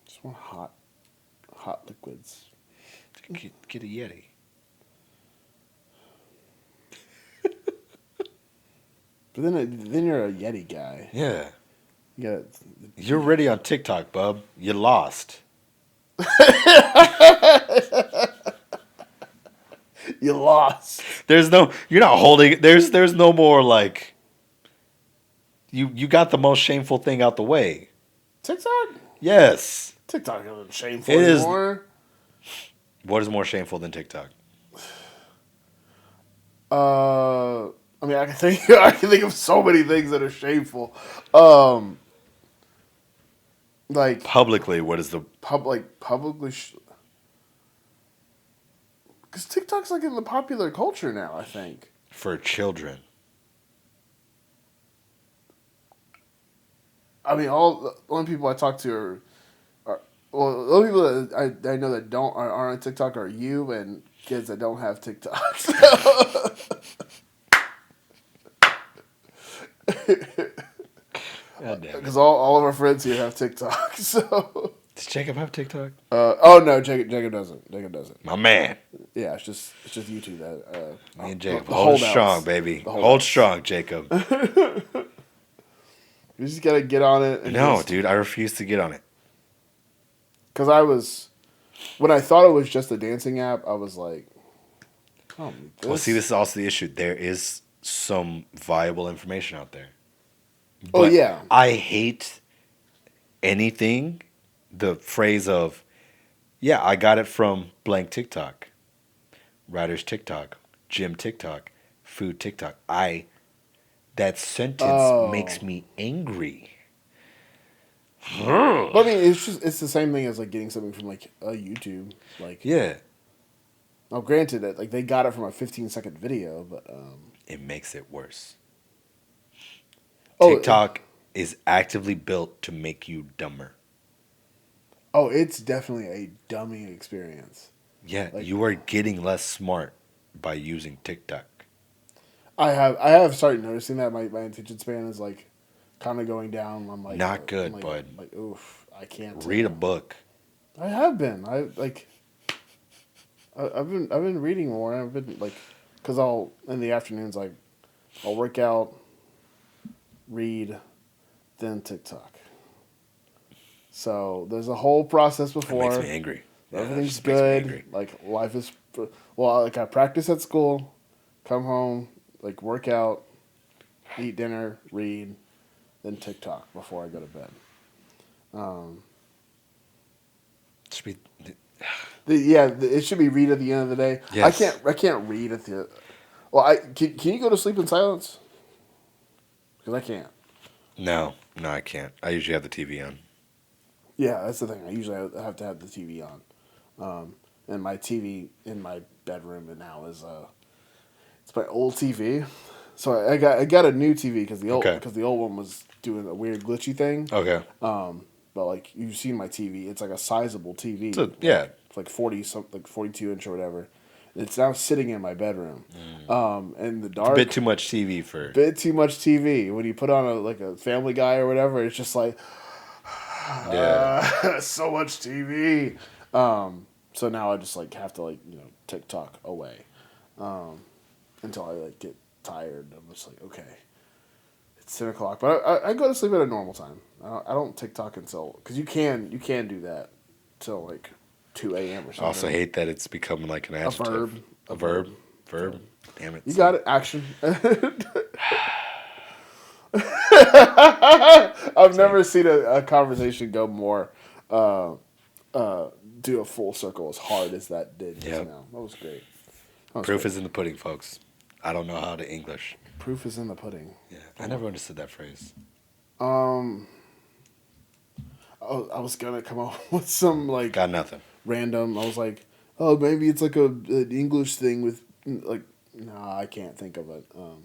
[SPEAKER 2] Just want hot liquids.
[SPEAKER 1] Get a Yeti.
[SPEAKER 2] But But then you're a Yeti guy.
[SPEAKER 1] Yeah.
[SPEAKER 2] You
[SPEAKER 1] You're already on TikTok, bub. You lost.
[SPEAKER 2] You lost.
[SPEAKER 1] You're not holding, there's no more like, you got the most shameful thing out the way.
[SPEAKER 2] TikTok?
[SPEAKER 1] Yes.
[SPEAKER 2] TikTok isn't shameful
[SPEAKER 1] It is.
[SPEAKER 2] anymore.
[SPEAKER 1] What is more shameful than TikTok?
[SPEAKER 2] I mean, I can think of so many things that are shameful. Like
[SPEAKER 1] Publicly, what is the
[SPEAKER 2] publicly, because TikTok's like in the popular culture now. I think
[SPEAKER 1] for children?
[SPEAKER 2] I mean, all the only people I talk to are well, the only people that I know that aren't on TikTok are you and kids that don't have TikTok. Because all of our friends here have TikTok. So
[SPEAKER 1] Does Jacob have TikTok?
[SPEAKER 2] oh no, Jacob doesn't. Jacob doesn't.
[SPEAKER 1] My man.
[SPEAKER 2] Yeah, it's just YouTube that.
[SPEAKER 1] Me and Jacob
[SPEAKER 2] the
[SPEAKER 1] hold
[SPEAKER 2] holdouts.
[SPEAKER 1] strong, baby.
[SPEAKER 2] The
[SPEAKER 1] Hold
[SPEAKER 2] holdouts.
[SPEAKER 1] strong, Jacob.
[SPEAKER 2] You just gotta get on it.
[SPEAKER 1] No, dude, I refuse to get on it.
[SPEAKER 2] Because when I thought it was just a dancing app, I was like, oh,
[SPEAKER 1] Well, see, this is also the issue. There is some viable information out there.
[SPEAKER 2] Oh,
[SPEAKER 1] But
[SPEAKER 2] yeah.
[SPEAKER 1] I hate anything, the phrase of, yeah, I got it from blank TikTok, writer's TikTok, gym TikTok, food TikTok. That sentence makes me angry.
[SPEAKER 2] But I mean, it's the same thing as like getting something from like a YouTube. Like,
[SPEAKER 1] Yeah.
[SPEAKER 2] now granted that like they got it from a 15-second video, but
[SPEAKER 1] It makes it worse.
[SPEAKER 2] Oh,
[SPEAKER 1] TikTok is actively built to make you dumber.
[SPEAKER 2] oh, it's definitely a dummy experience.
[SPEAKER 1] Yeah,
[SPEAKER 2] Like-
[SPEAKER 1] you are getting less smart by using TikTok.
[SPEAKER 2] I have started noticing that my attention span is like kind of going down. I'm like
[SPEAKER 1] Not good,
[SPEAKER 2] I'm like,
[SPEAKER 1] bud.
[SPEAKER 2] Like oof, I can't
[SPEAKER 1] Read a book.
[SPEAKER 2] I have been. I've been reading more. I've been like, cause I'll in the afternoons like I'll work out, read, then TikTok. So there's a whole process before.
[SPEAKER 1] It makes me angry.
[SPEAKER 2] Everything's
[SPEAKER 1] it just makes me
[SPEAKER 2] good.
[SPEAKER 1] angry.
[SPEAKER 2] Like life is well. Like I practice at school, come home, like work out, eat dinner, read, then TikTok before I go to bed.
[SPEAKER 1] It should be,
[SPEAKER 2] It should be read at the end of the day.
[SPEAKER 1] Yes.
[SPEAKER 2] I can't read at the. Well, can you go to sleep in silence? Because I can't.
[SPEAKER 1] no, I can't. I usually have the TV on.
[SPEAKER 2] Yeah, that's the thing. I usually have to have the TV on, and my TV in my bedroom now is it's my old TV. So I got a new TV because the old one was doing a weird glitchy thing.
[SPEAKER 1] Okay.
[SPEAKER 2] But like you've seen my TV, it's like a sizable TV.
[SPEAKER 1] So, yeah.
[SPEAKER 2] It's like 42 inch or whatever. It's now sitting in my bedroom. In the dark.
[SPEAKER 1] A bit too much TV for.
[SPEAKER 2] Bit too much TV. When you put on a Family Guy or whatever, it's just like, so much TV. So now I just like have to TikTok away, until I like get tired. I'm just like, okay, it's 10 o'clock, but I go to sleep at a normal time. I don't TikTok until because you can do that till like 2 a.m. or something.
[SPEAKER 1] I also hate that it's become like an adjective.
[SPEAKER 2] A
[SPEAKER 1] verb. Damn it.
[SPEAKER 2] You got it. Action. I've never seen a conversation go more, do a full circle as hard as that did just now. That was great.
[SPEAKER 1] Proof is in the pudding, folks. I don't know how to English.
[SPEAKER 2] Proof is in the pudding.
[SPEAKER 1] Yeah, I never understood that phrase.
[SPEAKER 2] I was gonna come up with some like
[SPEAKER 1] Got nothing.
[SPEAKER 2] random. I was like, oh, maybe it's like an English thing with like. Nah, I can't think of it. The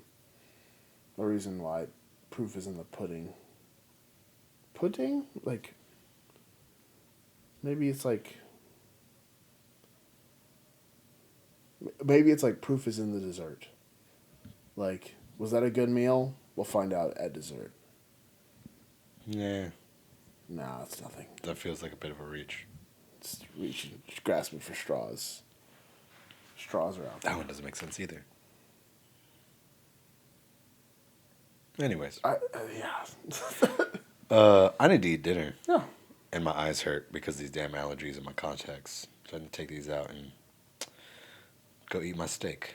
[SPEAKER 2] reason why proof is in the pudding. Pudding? Like, maybe it's like proof is in the dessert. Like, was that a good meal? We'll find out at dessert.
[SPEAKER 1] Yeah.
[SPEAKER 2] Nah, it's nothing.
[SPEAKER 1] That feels like a bit of a reach.
[SPEAKER 2] It's reaching, grasping for straws. Straws are out there.
[SPEAKER 1] That one doesn't make sense either. Anyways,
[SPEAKER 2] yeah.
[SPEAKER 1] I need to eat dinner.
[SPEAKER 2] Yeah.
[SPEAKER 1] And my eyes hurt because of these damn allergies in my contacts. So I need to take these out and go eat my steak.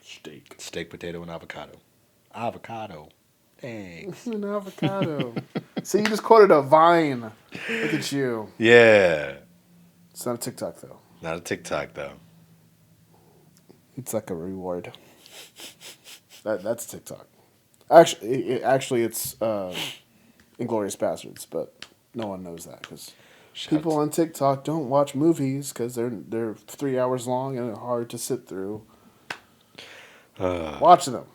[SPEAKER 1] Steak, potato, and avocado. Avocado. Thanks.
[SPEAKER 2] An avocado. See, you just quoted a Vine. Look at you.
[SPEAKER 1] Yeah.
[SPEAKER 2] It's not a TikTok, though.
[SPEAKER 1] Not a TikTok, though.
[SPEAKER 2] It's like a reward. That's TikTok. Actually, it's Inglourious Bastards, but no one knows that because people on TikTok don't watch movies because they're 3 hours long and hard to sit through. Watch them.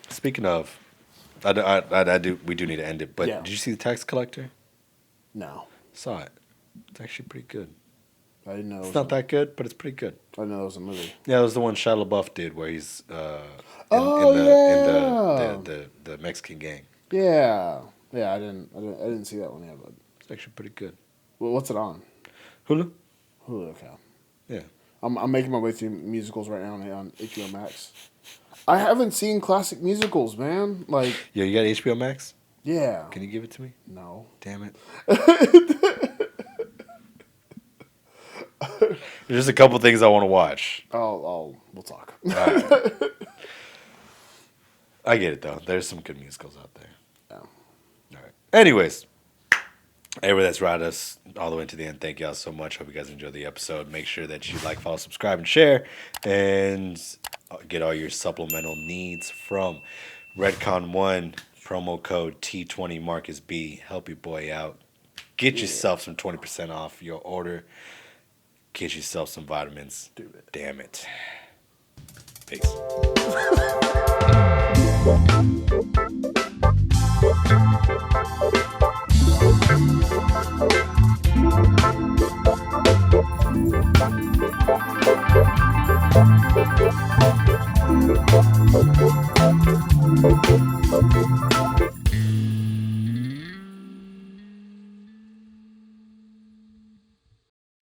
[SPEAKER 1] Speaking of, I do. We do need to end it. But
[SPEAKER 2] Yeah.
[SPEAKER 1] Did you see the Tax Collector?
[SPEAKER 2] No,
[SPEAKER 1] Saw it. It's actually pretty good.
[SPEAKER 2] I didn't know.
[SPEAKER 1] It's not that good, but it's pretty good.
[SPEAKER 2] I didn't know it was a movie.
[SPEAKER 1] Yeah, it was the one Shia LaBeouf did where he's the Mexican gang.
[SPEAKER 2] Yeah. I didn't see that one yet, but
[SPEAKER 1] It's actually pretty good.
[SPEAKER 2] well, what's it on?
[SPEAKER 1] Hulu?
[SPEAKER 2] Hulu. Okay.
[SPEAKER 1] Yeah.
[SPEAKER 2] I'm making my way through musicals right now on HBO Max. I haven't seen classic musicals, man. Like,
[SPEAKER 1] Yo, you got HBO Max?
[SPEAKER 2] yeah.
[SPEAKER 1] Can you give it to me?
[SPEAKER 2] No.
[SPEAKER 1] Damn it. There's just a couple things I want to watch.
[SPEAKER 2] We'll talk.
[SPEAKER 1] All right. I get it, though. There's some good musicals out there.
[SPEAKER 2] Yeah.
[SPEAKER 1] All right. Anyways, everybody that's riding us all the way to the end, thank y'all so much. Hope you guys enjoyed the episode. Make sure that you like, follow, subscribe, and share. And get all your supplemental needs from Redcon1, promo code T20 Markus B. Help your boy out. Get yourself some 20% off your order. Get yourself some vitamins.
[SPEAKER 2] Do it.
[SPEAKER 1] Damn it. Peace.